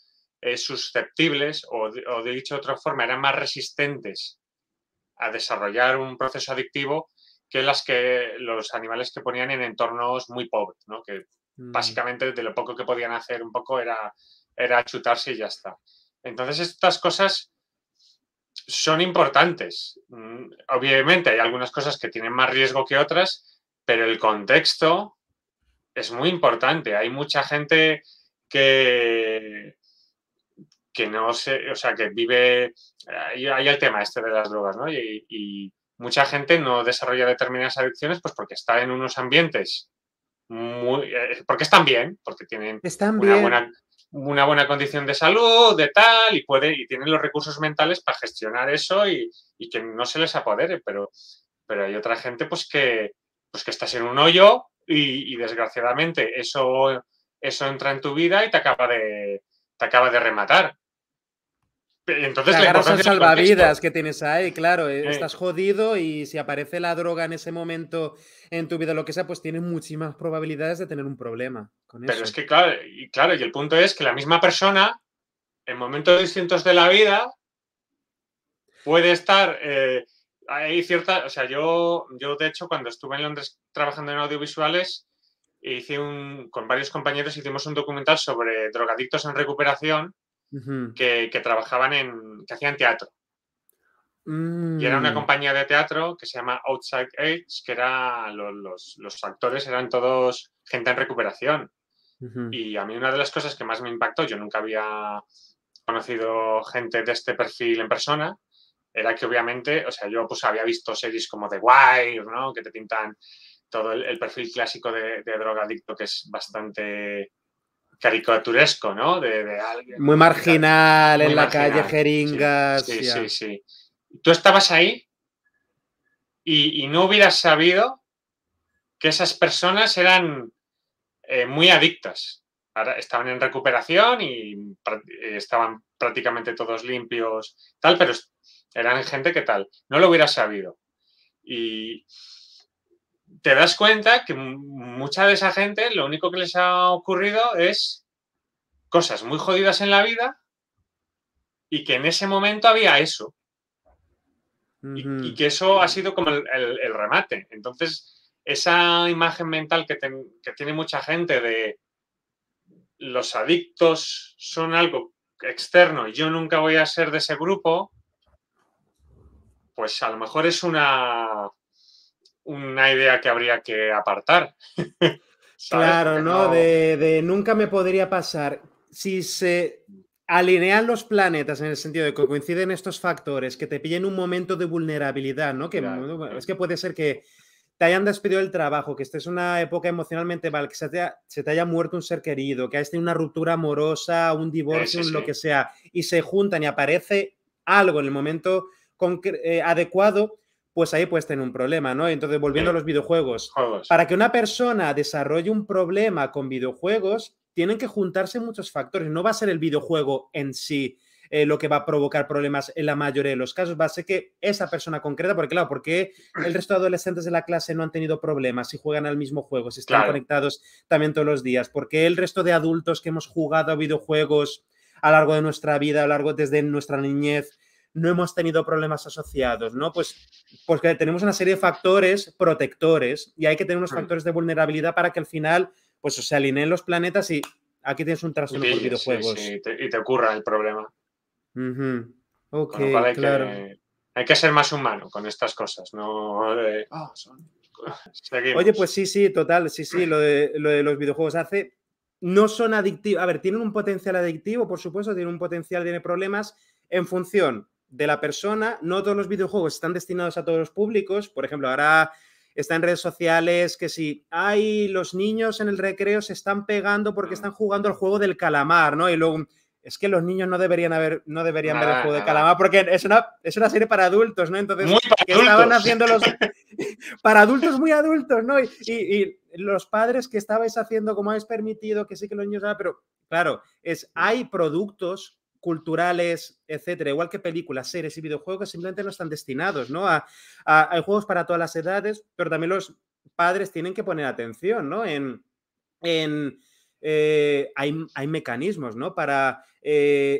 B: susceptibles, o de dicho de otra forma, eran más resistentes a desarrollar un proceso adictivo que los animales que ponían en entornos muy pobres, ¿no? Que básicamente de lo poco que podían hacer un poco era chutarse y ya está. Entonces, estas cosas son importantes. Obviamente hay algunas cosas que tienen más riesgo que otras, pero el contexto es muy importante. Hay mucha gente que no sé, o sea, que vive... Hay el tema este de las drogas, ¿no? Y mucha gente no desarrolla determinadas adicciones pues porque está en unos ambientes porque están bien, porque tienen una buena condición de salud, de tal, y tienen los recursos mentales para gestionar eso y que no se les apodere, pero hay otra gente pues que estás en un hoyo y desgraciadamente eso entra en tu vida y te acaba de rematar. Entonces,
A: te
B: la
A: agarras al
B: importancia del
A: salvavidas
B: contexto.
A: que tienes ahí, claro, estás jodido y si aparece la droga en ese momento en tu vida o lo que sea, pues tienes muchísimas probabilidades de tener un problema con
B: Pero
A: eso.
B: es que, claro, y el punto es que la misma persona, en momentos distintos de la vida, puede estar... hay cierta... O sea, yo de hecho, cuando estuve en Londres trabajando en audiovisuales, con varios compañeros hicimos un documental sobre drogadictos en recuperación que trabajaban que hacían teatro. Y era una compañía de teatro que se llama Outside Age, que los actores eran todos gente en recuperación. Y a mí una de las cosas que más me impactó, yo nunca había conocido gente de este perfil en persona, era que obviamente, o sea, yo pues había visto series como The Wire, ¿no? Que te pintan todo el perfil clásico de drogadicto, que es bastante caricaturesco, ¿no? De alguien
A: muy marginal,
B: muy
A: en la calle,
B: marginal.
A: jeringas.
B: Sí. Tú estabas ahí y no hubieras sabido que esas personas eran muy adictas. Ahora estaban en recuperación y estaban prácticamente todos limpios, tal, pero eran gente que tal. No lo hubieras sabido. Y te das cuenta que mucha de esa gente lo único que les ha ocurrido es cosas muy jodidas en la vida y que en ese momento había eso. Y que eso ha sido como el remate. Entonces, esa imagen mental que tiene mucha gente de los adictos son algo externo y yo nunca voy a ser de ese grupo, pues a lo mejor es una idea que habría que apartar. ¿Sabes?
A: Claro,
B: Porque
A: ¿no?
B: no...
A: De nunca me podría pasar. Si se alinean los planetas en el sentido de que coinciden estos factores, que te pillen un momento de vulnerabilidad, ¿no? Es que puede ser que te hayan despedido del trabajo, que estés en una época emocionalmente mal, que se te haya muerto un ser querido, que hayas tenido una ruptura amorosa, un divorcio, lo que sea, y se juntan y aparece algo en el momento adecuado, pues ahí puedes tener un problema, ¿no? Entonces, volviendo a los videojuegos, para que una persona desarrolle un problema con videojuegos, tienen que juntarse muchos factores. No va a ser el videojuego en sí lo que va a provocar problemas en la mayoría de los casos. Va a ser que esa persona concreta, porque claro, porque el resto de adolescentes de la clase no han tenido problemas si juegan al mismo juego, si están conectados también todos los días, porque el resto de adultos que hemos jugado a videojuegos a lo largo de nuestra vida, a lo largo desde nuestra niñez, no hemos tenido problemas asociados, ¿no? Pues que tenemos una serie de factores protectores y hay que tener unos factores de vulnerabilidad para que al final pues se alineen los planetas y aquí tienes un trastorno por videojuegos.
B: Sí, y te ocurra el problema.
A: Ok,
B: con lo cual
A: claro.
B: Hay que ser más humano con estas cosas, no
A: Seguimos. Oye, pues sí, total, sí, lo de los videojuegos no son adictivos, a ver, tienen un potencial adictivo, por supuesto, tienen un potencial, tiene problemas en función de la persona. No todos los videojuegos están destinados a todos los públicos. Por ejemplo, ahora está en redes sociales que si hay los niños en el recreo se están pegando porque están jugando al juego del calamar, ¿no? Y luego es que los niños no deberían ver el juego de calamar porque es una serie para adultos, ¿no? Entonces, ¿qué estaban haciendo los para adultos muy adultos, ¿no? Y los padres que estabais haciendo, como habéis permitido que sí que los niños, pero claro, hay productos culturales, etcétera, igual que películas, series y videojuegos, simplemente no están destinados, ¿no? Hay juegos para todas las edades, pero también los padres tienen que poner atención, ¿no? Hay mecanismos, ¿no? Para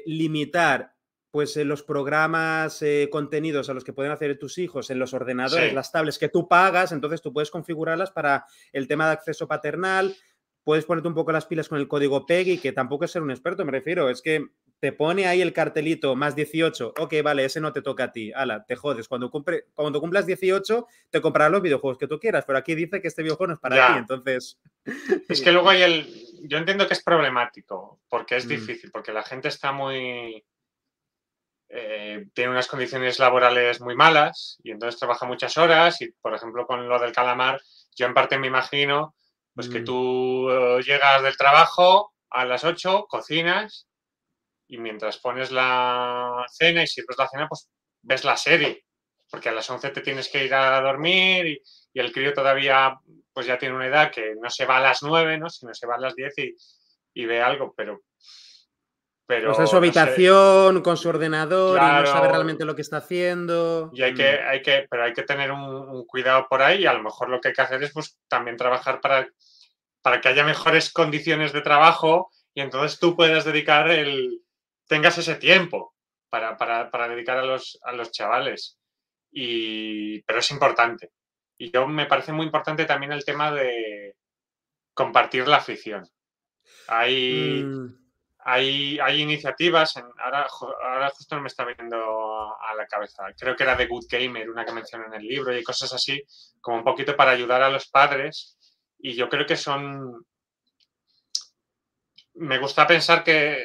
A: limitar pues los programas, contenidos a los que pueden acceder tus hijos en los ordenadores, las tablets que tú pagas, entonces tú puedes configurarlas para el tema de acceso paternal, puedes ponerte un poco las pilas con el código PEGI, que tampoco es ser un experto, me refiero, es que te pone ahí el cartelito más 18, ok, vale, ese no te toca a ti, ala, te jodes, cuando cumplas 18 te comprarás los videojuegos que tú quieras, pero aquí dice que este videojuego no es para ti, entonces...
B: Es que luego yo entiendo que es problemático, porque es difícil, porque la gente está muy... tiene unas condiciones laborales muy malas y entonces trabaja muchas horas y, por ejemplo, con lo del calamar, yo en parte me imagino pues que tú llegas del trabajo a las 8, cocinas y mientras pones la cena y sirves la cena, pues ves la serie, porque a las 11 te tienes que ir a dormir y el crío todavía pues ya tiene una edad que no se va a las 9, ¿no? Sino se va a las 10 y ve algo, pero
A: o sea, en su habitación, no sé, con su ordenador, claro, y no sabe realmente lo que está haciendo.
B: Y hay que tener un cuidado por ahí y a lo mejor lo que hay que hacer es pues también trabajar para que haya mejores condiciones de trabajo y entonces tú puedas tengas ese tiempo para dedicar a los chavales. Pero es importante. Y me parece muy importante también el tema de compartir la afición. Hay iniciativas, ahora justo no me está viniendo a la cabeza, creo que era The Good Gamer, una que mencioné en el libro, y hay cosas así, como un poquito para ayudar a los padres, y yo creo que me gusta pensar que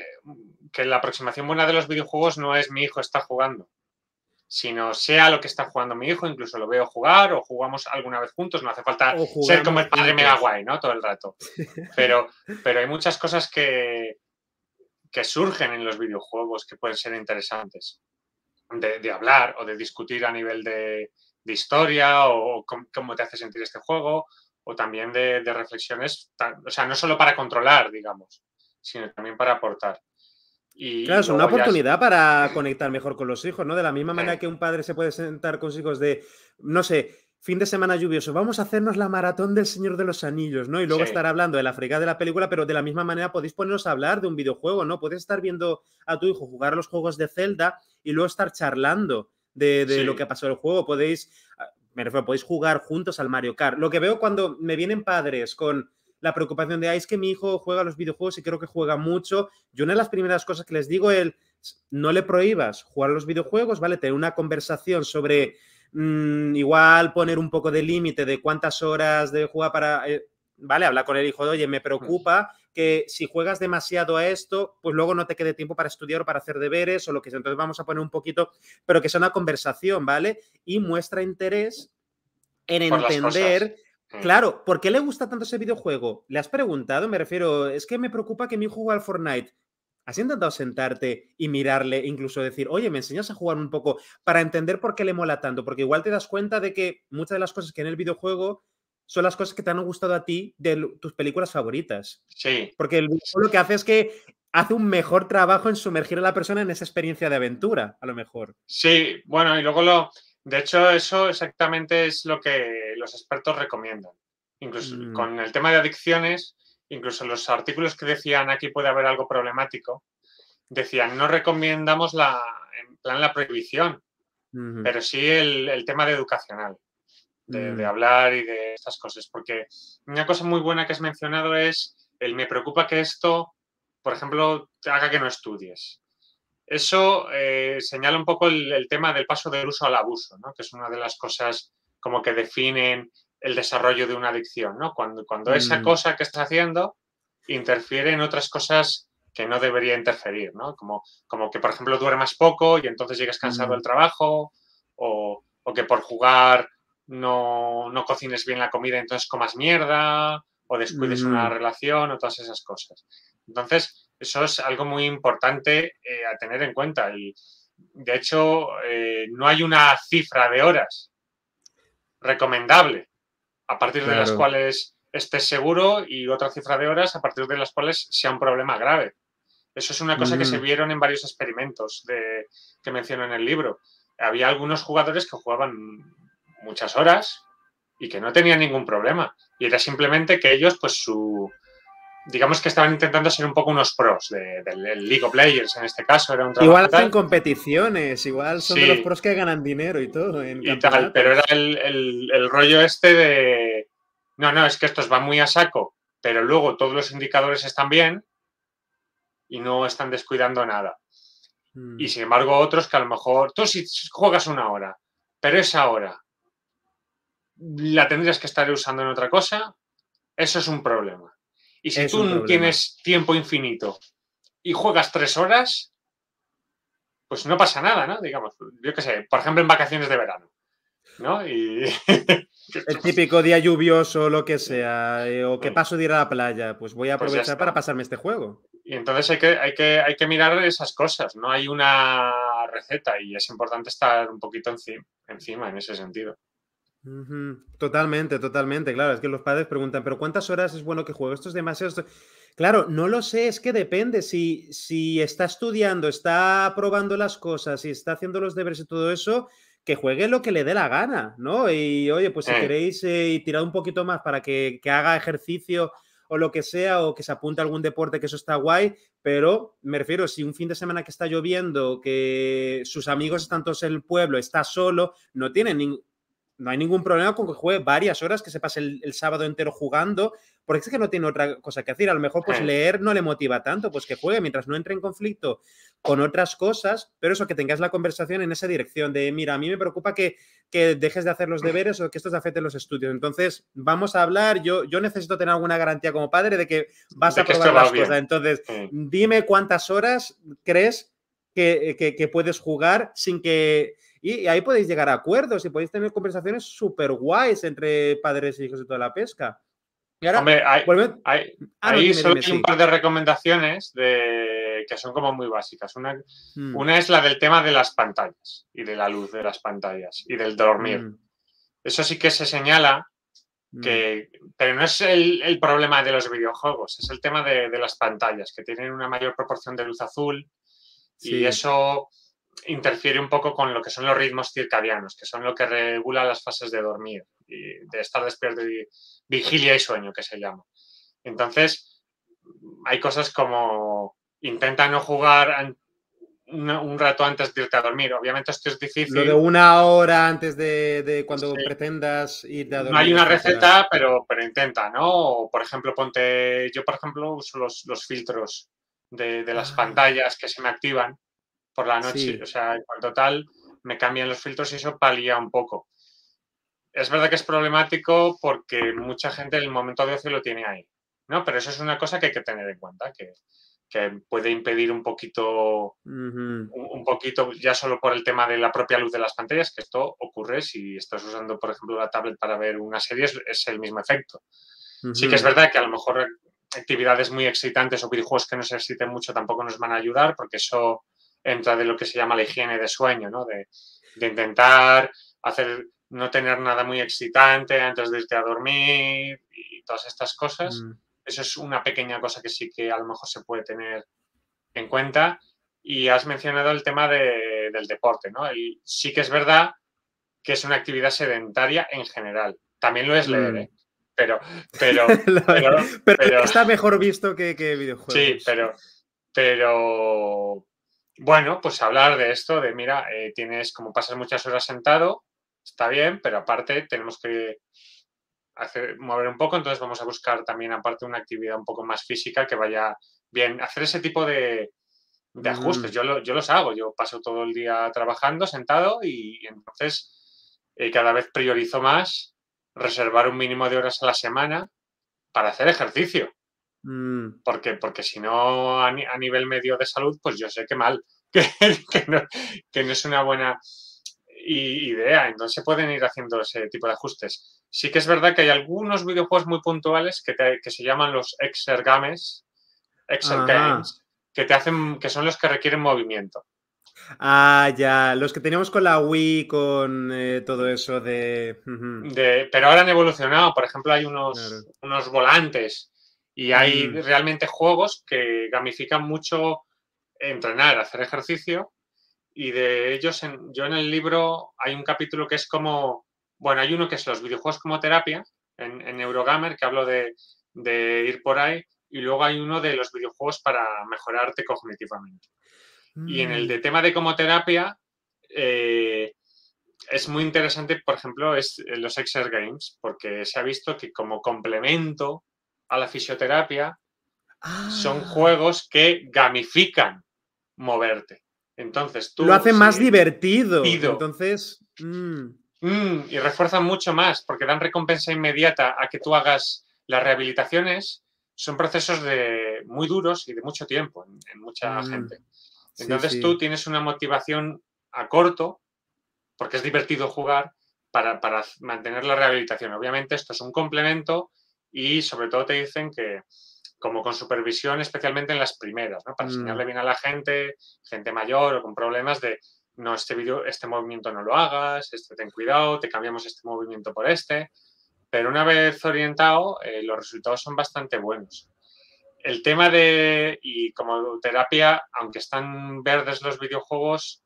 B: la aproximación buena de los videojuegos no es mi hijo está jugando, sino sea lo que está jugando mi hijo, incluso lo veo jugar o jugamos alguna vez juntos, no hace falta ser como el padre mega guay, ¿no? Todo el rato. Pero hay muchas cosas que surgen en los videojuegos que pueden ser interesantes de hablar o de discutir a nivel de historia o cómo te hace sentir este juego o también de reflexiones, o sea, no solo para controlar, digamos, sino también para aportar.
A: Claro, es una oportunidad para conectar mejor con los hijos, ¿no? De la misma manera que un padre se puede sentar con sus hijos de, no sé, fin de semana lluvioso, vamos a hacernos la maratón del Señor de los Anillos, ¿no? Y luego estar hablando de la fregada de la película, pero de la misma manera podéis poneros a hablar de un videojuego, ¿no? Puedes estar viendo a tu hijo jugar a los juegos de Zelda y luego estar charlando de lo que ha pasado en el juego. Podéis jugar juntos al Mario Kart. Lo que veo cuando me vienen padres con la preocupación de, es que mi hijo juega a los videojuegos y creo que juega mucho. Yo una de las primeras cosas que les digo es, no le prohíbas jugar a los videojuegos, ¿vale? Tener una conversación sobre igual poner un poco de límite de cuántas horas debe jugar para, ¿vale? Hablar con el hijo de, oye, me preocupa que si juegas demasiado a esto, pues luego no te quede tiempo para estudiar o para hacer deberes o lo que sea. Entonces vamos a poner un poquito, pero que sea una conversación, ¿vale? Y muestra interés en entender... Claro, ¿por qué le gusta tanto ese videojuego? ¿Le has preguntado? Me refiero, es que me preocupa que mi hijo juegue al Fortnite. ¿Has intentado sentarte y mirarle, incluso decir, oye, me enseñas a jugar un poco para entender por qué le mola tanto? Porque igual te das cuenta de que muchas de las cosas que en el videojuego son las cosas que te han gustado a ti de tus películas favoritas.
B: Sí.
A: Porque el videojuego lo que hace es que hace un mejor trabajo en sumergir a la persona en esa experiencia de aventura, a lo mejor.
B: Sí, bueno, y luego de hecho, eso exactamente es lo que los expertos recomiendan. Incluso con el tema de adicciones, incluso los artículos que decían aquí puede haber algo problemático, decían, no recomendamos en plan la prohibición, pero sí el tema de educacional, de hablar y de estas cosas. Porque una cosa muy buena que has mencionado es me preocupa que esto, por ejemplo, te haga que no estudies. Eso señala un poco el tema del paso del uso al abuso, ¿no? Que es una de las cosas como que definen el desarrollo de una adicción, ¿no? Cuando esa cosa que estás haciendo interfiere en otras cosas que no debería interferir, ¿no? Como que, por ejemplo, duermas poco y entonces llegas cansado del trabajo, o que por jugar no cocines bien la comida y entonces comas mierda, o descuides una relación, o todas esas cosas. Entonces, eso es algo muy importante a tener en cuenta. Y, de hecho, no hay una cifra de horas recomendable a partir de las cuales estés seguro y otra cifra de horas a partir de las cuales sea un problema grave. Eso es una cosa que se vieron en varios experimentos que menciono en el libro. Había algunos jugadores que jugaban muchas horas y que no tenían ningún problema. Y era simplemente que ellos, pues digamos que estaban intentando ser un poco unos pros del League of Legends, en este caso, era un trabajo
A: igual hacen competiciones, igual son de los pros que ganan dinero y todo en campeonatos.
B: Pero era el rollo este de, no, es que estos van muy a saco, pero luego todos los indicadores están bien y no están descuidando nada. Y sin embargo otros que a lo mejor, tú si juegas una hora, pero esa hora la tendrías que estar usando en otra cosa, eso es un problema. Y si tú tienes tiempo infinito y juegas 3 horas, pues no pasa nada, ¿no? Digamos, yo qué sé, por ejemplo, en vacaciones de verano, ¿no? Y
A: el típico día lluvioso o lo que sea, o que paso de ir a la playa, pues voy a aprovechar para pasarme este juego.
B: Y entonces hay que mirar esas cosas, no hay una receta y es importante estar un poquito encima en ese sentido.
A: Totalmente, totalmente, claro, es que los padres preguntan, pero ¿cuántas horas es bueno que juegue? Esto es demasiado. Claro, no lo sé, es que depende. Si está estudiando, está probando las cosas, si está haciendo los deberes y todo eso, que juegue lo que le dé la gana, ¿no? Y oye, pues si queréis y tirad un poquito más para que haga ejercicio o lo que sea, o que se apunte a algún deporte, que eso está guay, pero me refiero, si un fin de semana que está lloviendo, que sus amigos están todos en el pueblo, está solo, no hay ningún problema con que juegue varias horas, que se pase el sábado entero jugando, porque es que no tiene otra cosa que hacer. A lo mejor, pues leer no le motiva tanto, pues que juegue mientras no entre en conflicto con otras cosas, pero eso, que tengas la conversación en esa dirección de, mira, a mí me preocupa que dejes de hacer los deberes o que esto te afecte en los estudios. Entonces, vamos a hablar, yo necesito tener alguna garantía como padre de que vas a probar las cosas. Entonces, dime cuántas horas crees que puedes jugar sin que... Y ahí podéis llegar a acuerdos y podéis tener conversaciones súper guays entre padres e hijos de toda la pesca.
B: Y ahora, hombre, hay un par de recomendaciones que son como muy básicas. Una es la del tema de las pantallas y de la luz de las pantallas y del dormir. Eso sí que se señala pero no es el problema de los videojuegos, es el tema de las pantallas, que tienen una mayor proporción de luz azul y eso interfiere un poco con lo que son los ritmos circadianos, que son lo que regula las fases de dormir y de estar despierto, y vigilia y sueño, que se llama. Entonces, hay cosas como intenta no jugar un rato antes de irte a dormir. Obviamente esto es difícil.
A: Lo de 1 hora antes de cuando pretendas irte a dormir.
B: No hay una receta, pero intenta, ¿no? Por ejemplo, yo por ejemplo uso los filtros de las pantallas que se me activan por la noche, o sea, en cuanto tal, me cambian los filtros y eso palía un poco. Es verdad que es problemático porque mucha gente en el momento de ocio lo tiene ahí, ¿no? Pero eso es una cosa que hay que tener en cuenta, que puede impedir un poquito, ya solo por el tema de la propia luz de las pantallas, que esto ocurre si estás usando, por ejemplo, la tablet para ver una serie, es el mismo efecto. Sí que es verdad que a lo mejor actividades muy excitantes o videojuegos que no se exciten mucho tampoco nos van a ayudar, porque eso entra de lo que se llama la higiene de sueño, ¿no? De intentar no tener nada muy excitante antes de irte a dormir y todas estas cosas. Eso es una pequeña cosa que sí que a lo mejor se puede tener en cuenta. Y has mencionado el tema del deporte, ¿no? Sí que es verdad que es una actividad sedentaria en general. También lo es leer, ¿eh? Pero,
A: pero está mejor visto que
B: sí,
A: videojuegos.
B: pero bueno, pues hablar de esto, de mira, tienes como pasas muchas horas sentado, está bien, pero aparte tenemos que mover un poco, entonces vamos a buscar también aparte una actividad un poco más física que vaya bien, hacer ese tipo de ajustes. Yo los hago, yo paso todo el día trabajando sentado y entonces cada vez priorizo más reservar un mínimo de horas a la semana para hacer ejercicio. Porque si no, a nivel medio de salud, pues yo sé que mal, que no es una buena idea. Entonces se pueden ir haciendo ese tipo de ajustes. Sí que es verdad que hay algunos videojuegos muy puntuales que se llaman los exergames, exergames, que son los que requieren movimiento.
A: Ah, ya, los que teníamos con la Wii, con todo eso
B: pero ahora han evolucionado. Por ejemplo, hay
A: Claro.
B: unos volantes y hay realmente juegos que gamifican mucho entrenar, hacer ejercicio. Y de ellos, yo en el libro hay un capítulo que es como, bueno, hay uno que es los videojuegos como terapia, en Eurogamer, que hablo de ir por ahí, y luego hay uno de los videojuegos para mejorarte cognitivamente. Y en el de tema de como terapia, es muy interesante, por ejemplo, es los Exergames, porque se ha visto que como complemento a la fisioterapia, son juegos que gamifican moverte. Entonces
A: Lo
B: tú,
A: hace más
B: si
A: divertido,
B: pido
A: entonces...
B: y refuerzan mucho más porque dan recompensa inmediata a que tú hagas las rehabilitaciones, son procesos muy duros y de mucho tiempo en mucha gente.
A: Sí,
B: Entonces tú
A: sí.
B: tienes una motivación a corto, porque es divertido jugar, para mantener la rehabilitación. Obviamente esto es un complemento y sobre todo te dicen que como con supervisión, especialmente en las primeras, ¿no? Para enseñarle bien a la gente mayor o con problemas de no, este movimiento no lo hagas, ten cuidado, te cambiamos este movimiento por este. Pero una vez orientado, los resultados son bastante buenos. El tema y como terapia, aunque están verdes los videojuegos,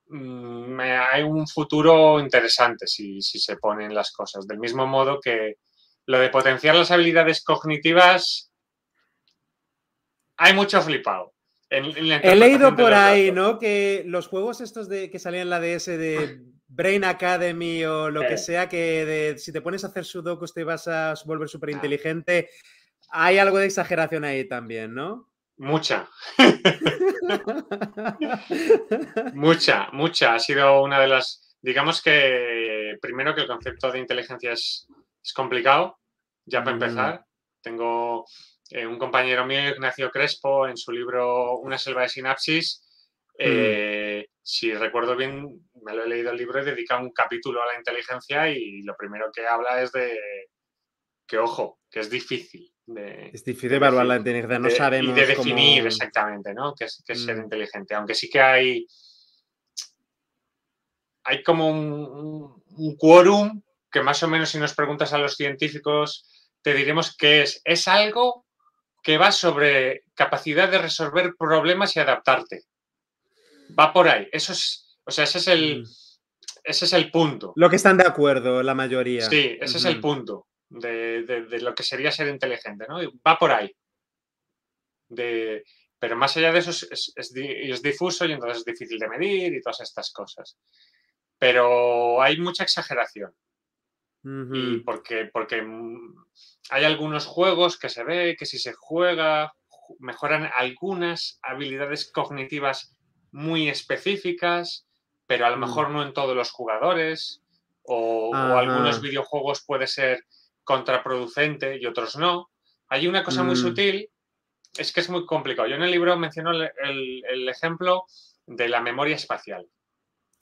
B: hay un futuro interesante si se ponen las cosas. Del mismo modo que lo de potenciar las habilidades cognitivas, hay mucho flipado en la
A: He leído
B: interpretación de
A: por
B: los
A: ahí,
B: datos.
A: ¿no? Que los juegos estos que salían en la DS de Brain Academy o lo que sea, que si te pones a hacer sudokus te vas a volver súper inteligente, hay algo de exageración ahí también, ¿no?
B: Mucha. Mucha. Ha sido una de las... Digamos que primero que el concepto de inteligencia es complicado, ya para empezar. Tengo un compañero mío, Ignacio Crespo, en su libro Una selva de sinapsis. Si recuerdo bien, me lo he leído el libro y dedica un capítulo a la inteligencia y lo primero que habla es de que, ojo, que es difícil
A: Es difícil evaluar la inteligencia, no
B: y de
A: sabemos
B: definir
A: cómo...
B: exactamente, ¿no? Qué es ser inteligente. Aunque sí que hay como un quórum que más o menos si nos preguntas a los científicos te diremos que es algo que va sobre capacidad de resolver problemas y adaptarte. Va por ahí. Eso es, o sea, ese es el punto.
A: Lo que están de acuerdo, la mayoría.
B: Sí, ese es el punto de lo que sería ser inteligente, ¿no? Va por ahí. Pero más allá de eso es difuso y entonces es difícil de medir y todas estas cosas. Pero hay mucha exageración. Y porque hay algunos juegos que se ve que si se juega mejoran algunas habilidades cognitivas muy específicas, pero a lo mejor no en todos los jugadores, o algunos videojuegos puede ser contraproducente y otros no. Hay una cosa muy sutil, es que es muy complicado. Yo en el libro menciono el ejemplo de la memoria espacial.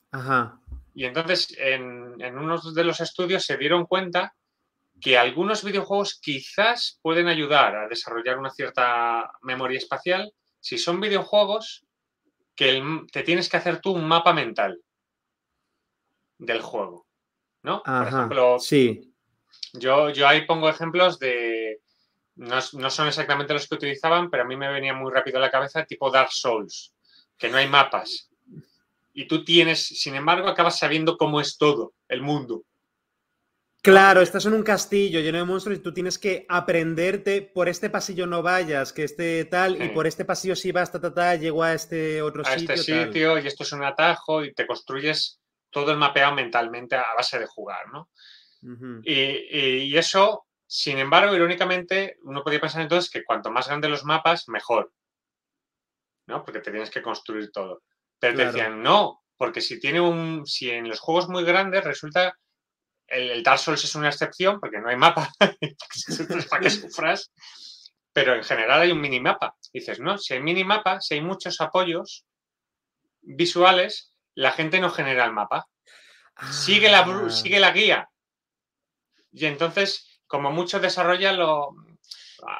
A: Ajá.
B: Y entonces en uno de los estudios se dieron cuenta que algunos videojuegos quizás pueden ayudar a desarrollar una cierta memoria espacial si son videojuegos que te tienes que hacer tú un mapa mental del juego, ¿no? Por
A: Ajá.
B: ejemplo,
A: Sí.
B: yo ahí pongo ejemplos de no son exactamente los que utilizaban, pero a mí me venía muy rápido a la cabeza tipo Dark Souls, que no hay mapas. Y tú tienes, sin embargo, acabas sabiendo cómo es todo el mundo.
A: Claro, estás en un castillo lleno de monstruos y tú tienes que aprenderte, por este pasillo no vayas, que este tal, y por este pasillo si vas, llego a este otro
B: a
A: sitio,
B: este sitio, y esto es un atajo, y te construyes todo el mapeado mentalmente a base de jugar, ¿no? Y eso, sin embargo, irónicamente, uno podría pensar entonces que cuanto más grandes los mapas, mejor, ¿no? Porque te tienes que construir todo. Pero te decían, no, porque si en los juegos muy grandes resulta el Dark Souls es una excepción porque no hay mapa para que sufras, pero en general hay un minimapa. Dices, no, si hay minimapa, si hay muchos apoyos visuales, la gente no genera el mapa. Sigue la guía. Y entonces, como mucho, desarrolla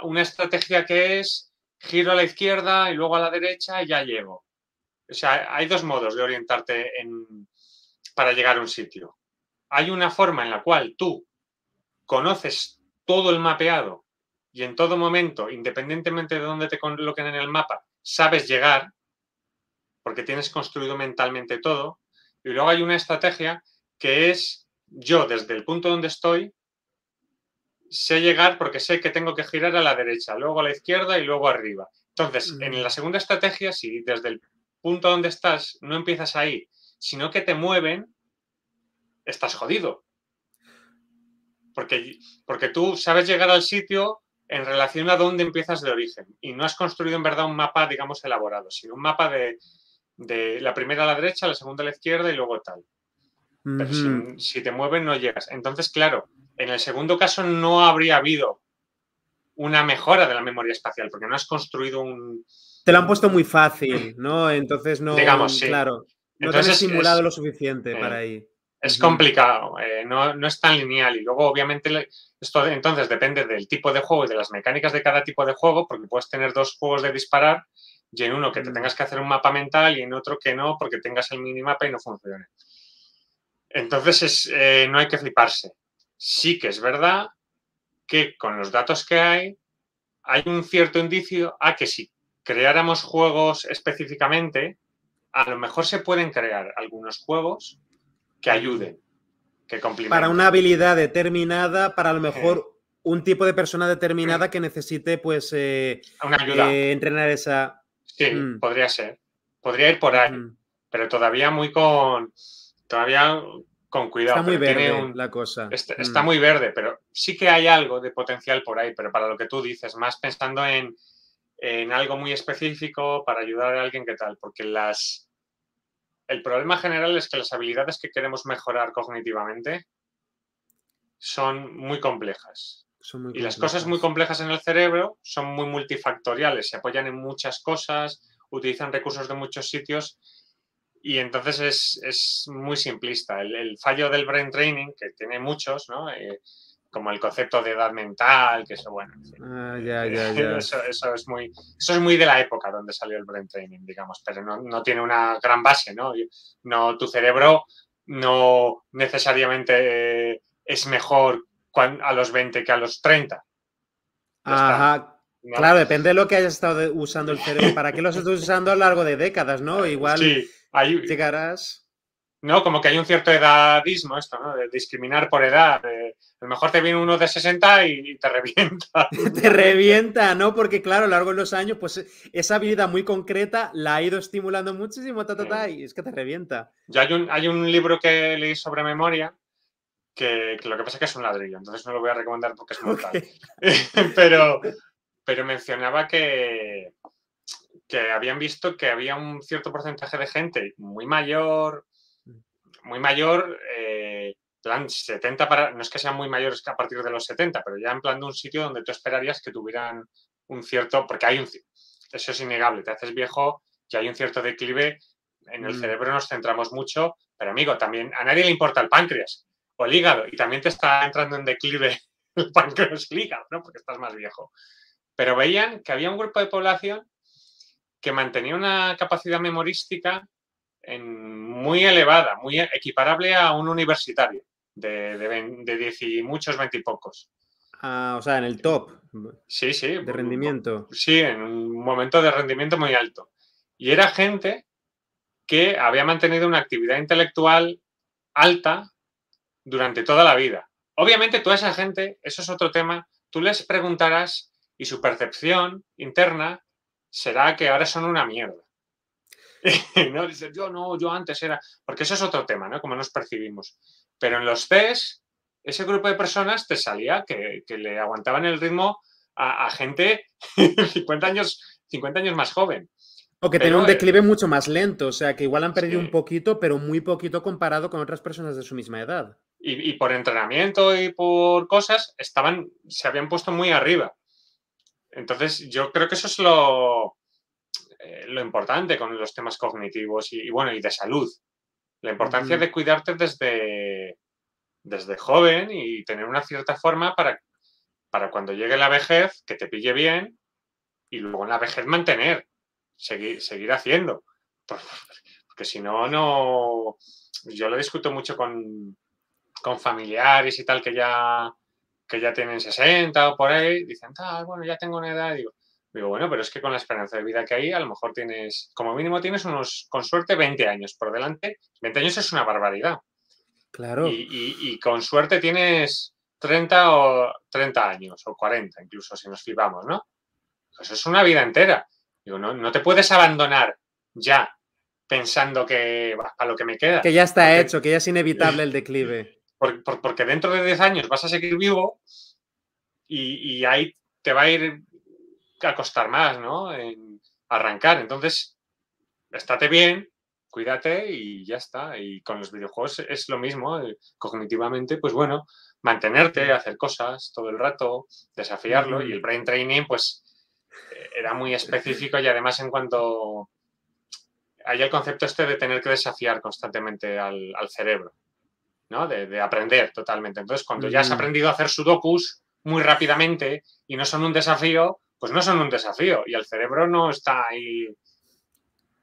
B: una estrategia que es giro a la izquierda y luego a la derecha y ya llego. O sea, hay dos modos de orientarte para llegar a un sitio. Hay una forma en la cual tú conoces todo el mapeado y en todo momento, independientemente de dónde te coloquen en el mapa, sabes llegar porque tienes construido mentalmente todo. Y luego hay una estrategia que es yo desde el punto donde estoy sé llegar porque sé que tengo que girar a la derecha, luego a la izquierda y luego arriba. Entonces, en la segunda estrategia, si desde el punto donde estás no empiezas ahí, sino que te mueven, estás jodido. Porque tú sabes llegar al sitio en relación a dónde empiezas de origen y no has construido en verdad un mapa, digamos, elaborado, sino un mapa de la primera a la derecha, la segunda a la izquierda y luego tal. Pero si te mueven no llegas. Entonces, claro, en el segundo caso no habría habido una mejora de la memoria espacial porque no has construido
A: Te lo han puesto muy fácil, ¿no? Entonces no,
B: digamos, sí.
A: claro, no te han
B: Entonces
A: estimulado lo suficiente para ahí.
B: Es complicado, no es tan lineal y luego obviamente esto entonces depende del tipo de juego y de las mecánicas de cada tipo de juego porque puedes tener dos juegos de disparar y en uno que te tengas que hacer un mapa mental y en otro que no porque tengas el minimapa y no funcione. Entonces no hay que fliparse. Sí que es verdad que con los datos que hay un cierto indicio a que si creáramos juegos específicamente, a lo mejor se pueden crear algunos juegos que ayuden, que complementen.
A: Para una habilidad determinada, para a lo mejor un tipo de persona determinada que necesite, pues,
B: una ayuda.
A: Entrenar esa.
B: Sí, podría ser. Podría ir por ahí, pero todavía con cuidado.
A: Está muy verde la cosa.
B: Está muy verde, pero sí que hay algo de potencial por ahí, pero para lo que tú dices, más pensando en algo muy específico para ayudar a alguien que tal, porque el problema general es que las habilidades que queremos mejorar cognitivamente son muy complejas. Y las cosas muy complejas en el cerebro son muy multifactoriales, se apoyan en muchas cosas, utilizan recursos de muchos sitios y entonces es muy simplista. El fallo del brain training, que tiene muchos, ¿no? Como el concepto de edad mental, que eso, bueno, en fin, eso es muy de la época donde salió el brain training, digamos, pero no tiene una gran base, ¿no? Tu cerebro no necesariamente es mejor a los 20 que a los 30.
A: Ajá. ¿No? Claro, depende de lo que hayas estado usando el cerebro. ¿Para qué lo estás usando a lo largo de décadas, no? Igual
B: sí,
A: llegarás...
B: No, como que hay un cierto edadismo esto, ¿no? De discriminar por edad. A lo mejor te viene uno de 60 y te revienta.
A: Te revienta, ¿no? Porque claro, a lo largo de los años, pues esa habilidad muy concreta la ha ido estimulando muchísimo, y es que te revienta.
B: Ya hay un libro que leí sobre memoria que lo que pasa es que es un ladrillo, entonces no lo voy a recomendar porque es mortal. Pero mencionaba que habían visto que había un cierto porcentaje de gente muy mayor, plan 70 no es que sean muy mayores que a partir de los 70, pero ya en plan de un sitio donde tú esperarías que tuvieran un cierto, porque eso es innegable, te haces viejo y hay un cierto declive, en el cerebro nos centramos mucho, pero amigo, también a nadie le importa el páncreas o el hígado y también te está entrando en declive el páncreas y el hígado, ¿no? Porque estás más viejo. Pero veían que había un grupo de población que mantenía una capacidad memorística muy elevada, muy equiparable a un universitario de 10 y muchos, 20 y pocos.
A: O sea, en el top
B: Sí, sí.
A: de rendimiento.
B: Sí, en un momento de rendimiento muy alto. Y era gente que había mantenido una actividad intelectual alta durante toda la vida. Obviamente, toda esa gente, eso es otro tema, tú les preguntarás y su percepción interna será que ahora son una mierda. ¿No? Dices, yo antes era... Porque eso es otro tema, ¿no? Cómo nos percibimos. Pero en los test, ese grupo de personas te salía que le aguantaban el ritmo a gente 50 años más joven.
A: O que tiene un
B: Pero,
A: declive mucho más lento, o sea, que igual han perdido un
B: sí.
A: poquito, pero muy poquito comparado con otras personas de su misma edad.
B: Y por entrenamiento y por cosas, se habían puesto muy arriba. Entonces, yo creo que eso es lo importante con los temas cognitivos y de salud. La importancia de cuidarte desde joven y tener una cierta forma para cuando llegue la vejez, que te pille bien y luego en la vejez seguir haciendo. Porque si no, no... Yo lo discuto mucho con familiares y tal que ya tienen 60 o por ahí, dicen, bueno, ya tengo una edad. Digo, bueno, pero es que con la esperanza de vida que hay, a lo mejor como mínimo tienes con suerte, 20 años por delante. 20 años es una barbaridad.
A: Claro.
B: Y con suerte tienes 30 años o 40, incluso si nos flipamos, ¿no? Pues es una vida entera. Digo, no te puedes abandonar ya pensando que a lo que me queda.
A: Que ya está hecho, que ya es inevitable el declive.
B: Porque dentro de 10 años vas a seguir vivo y ahí te va a ir a costar más, ¿no? En arrancar. Entonces, estate bien, cuídate y ya está. Y con los videojuegos es lo mismo. Cognitivamente, pues bueno, mantenerte, hacer cosas todo el rato, desafiarlo. Y el brain training, pues, era muy específico y además en cuanto... Hay el concepto de tener que desafiar constantemente al cerebro, ¿no? De aprender totalmente. Entonces, cuando ya has aprendido a hacer sudokus muy rápidamente y no son un desafío, pues no son un desafío y el cerebro no está ahí.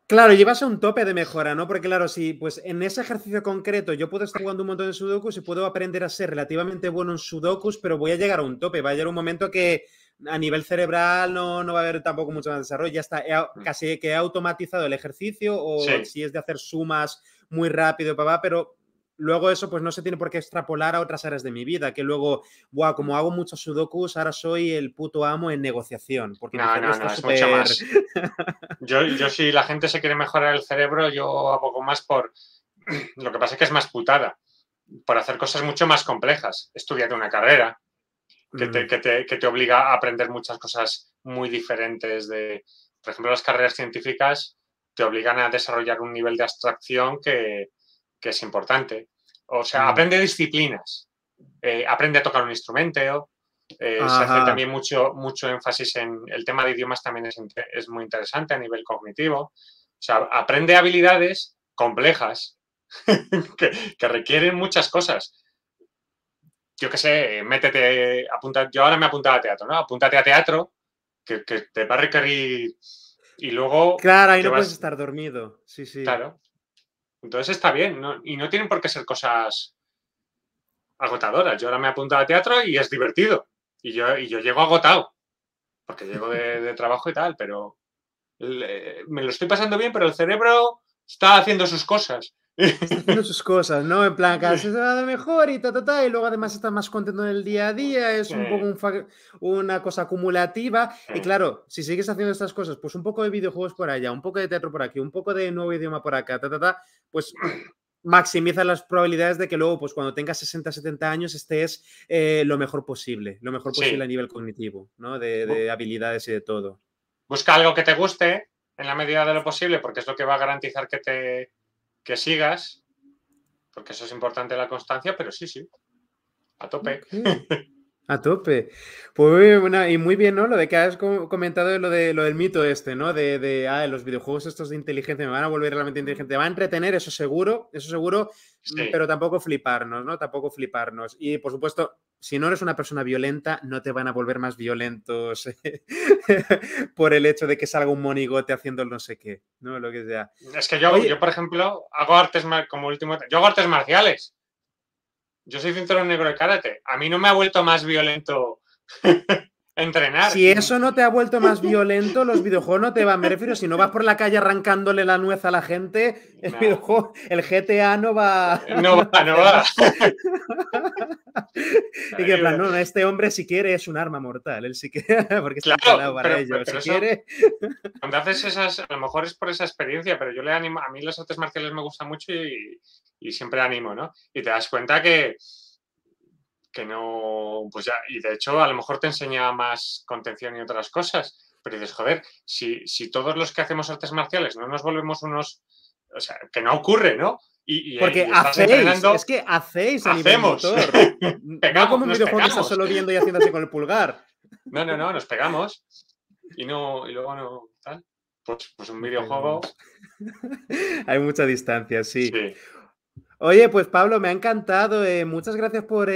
A: Claro, llevas a un tope de mejora, ¿no? Porque claro, si pues en ese ejercicio concreto yo puedo estar jugando un montón de sudokus y puedo aprender a ser relativamente bueno en sudokus, pero voy a llegar a un tope, va a llegar un momento que a nivel cerebral no va a haber tampoco mucho más desarrollo, ya está, casi que he automatizado el ejercicio o
B: Sí.
A: si es de hacer sumas muy rápido, pero luego eso pues no se tiene por qué extrapolar a otras áreas de mi vida, que luego, como hago muchos sudokus, ahora soy el puto amo en negociación. Porque
B: No, es mucho más. Yo si la gente se quiere mejorar el cerebro, yo abogo más por... Lo que pasa es que es más putada, por hacer cosas mucho más complejas. Estudiate una carrera que te obliga a aprender muchas cosas muy diferentes por ejemplo, las carreras científicas te obligan a desarrollar un nivel de abstracción que es importante. O sea, aprende disciplinas, aprende a tocar un instrumento, se hace también mucho énfasis en el tema de idiomas, también es muy interesante a nivel cognitivo. O sea, aprende habilidades complejas que requieren muchas cosas. Yo qué sé, métete, yo ahora me he apuntado a teatro, ¿no? Apúntate a teatro, que te va a requerir y luego...
A: Claro, ahí no puedes estar dormido, sí.
B: Claro. Entonces está bien, ¿no? Y no tienen por qué ser cosas agotadoras. Yo ahora me he apuntado a teatro y es divertido. Y yo llego agotado, porque llego de trabajo y tal, pero me lo estoy pasando bien, pero el cerebro está haciendo sus cosas.
A: Está haciendo sus cosas, ¿no? En plan, cada vez se va de mejor y y luego además está más contento en el día a día, es un poco una cosa acumulativa. Y claro, si sigues haciendo estas cosas, pues un poco de videojuegos por allá, un poco de teatro por aquí, un poco de nuevo idioma por acá, pues maximiza las probabilidades de que luego, pues cuando tengas 60, 70 años, estés lo mejor posible a nivel cognitivo, ¿no? De habilidades y de todo.
B: Busca algo que te guste en la medida de lo posible, porque es lo que va a garantizar que sigas, porque eso es importante, la constancia, pero sí, a tope.
A: Okay. A tope. Pues bueno, y muy bien, ¿no? Lo de que has comentado de lo del mito ¿no? Los videojuegos estos de inteligencia me van a volver realmente inteligente, me van a entretener, eso seguro,
B: Sí.
A: pero tampoco fliparnos, ¿no? Tampoco fliparnos. Y por supuesto, si no eres una persona violenta, no te van a volver más violentos por el hecho de que salga un monigote haciendo el no sé qué, ¿no? Lo que sea.
B: Es que yo por ejemplo, hago artes marciales. Yo soy cinturón negro de karate. A mí no me ha vuelto más violento Entrenar.
A: Si eso no te ha vuelto más violento, los videojuegos no te van. Me refiero, si no vas por la calle arrancándole la nuez a la gente, el videojuego, el GTA no va.
B: No va, no va.
A: Y que en plan, no, este hombre si quiere es un arma mortal, él sí que, porque está
B: Claro,
A: entrenado para ello.
B: pero
A: Si
B: eso,
A: quiere.
B: cuando haces esas, a lo mejor es por esa experiencia, pero yo le animo, a mí las artes marciales me gustan mucho y siempre animo, ¿no? Y te das cuenta que no, pues ya, y de hecho a lo mejor te enseña más contención y otras cosas, pero dices, joder, si todos los que hacemos artes marciales no nos volvemos unos, o sea, que no ocurre, ¿no?
A: Porque
B: estás
A: hacéis,
B: entrenando,
A: es que hacéis a nivel
B: hacemos,
A: motor.
B: pegamos,
A: No como un
B: nos
A: videojuego que estás
B: pegamos.
A: solo viendo y haciendo así con el pulgar.
B: No, nos pegamos y luego no, tal. Pues un videojuego.
A: Hay mucha distancia, sí.
B: Sí.
A: Oye, pues Pablo, me ha encantado. Muchas gracias por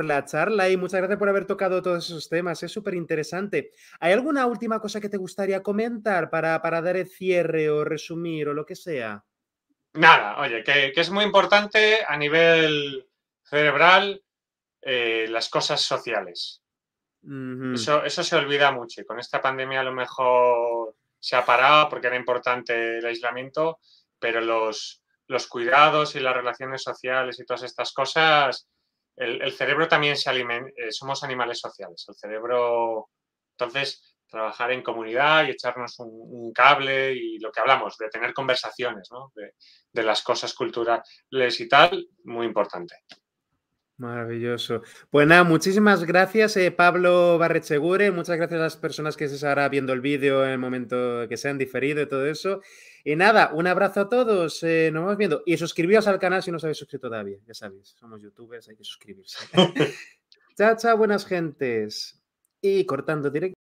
A: la charla y muchas gracias por haber tocado todos esos temas. Es súper interesante. ¿Hay alguna última cosa que te gustaría comentar para dar el cierre o resumir o lo que sea?
B: Nada, oye, que es muy importante a nivel cerebral las cosas sociales. Eso se olvida mucho y con esta pandemia a lo mejor se ha parado porque era importante el aislamiento, pero los cuidados y las relaciones sociales y todas estas cosas, el cerebro también se alimenta, somos animales sociales, el cerebro, entonces trabajar en comunidad y echarnos un cable y lo que hablamos, de tener conversaciones, ¿no? de las cosas culturales y tal, muy importante.
A: Maravilloso. Pues nada, muchísimas gracias, Pablo Barrecheguren. Muchas gracias a las personas que estés ahora viendo el vídeo en el momento que se han diferido y todo eso. Y nada, un abrazo a todos. Nos vamos viendo. Y suscribíos al canal si no os habéis suscrito todavía. Ya sabéis, somos youtubers, hay que suscribirse. Chao, chao, buenas gentes. Y cortando directo.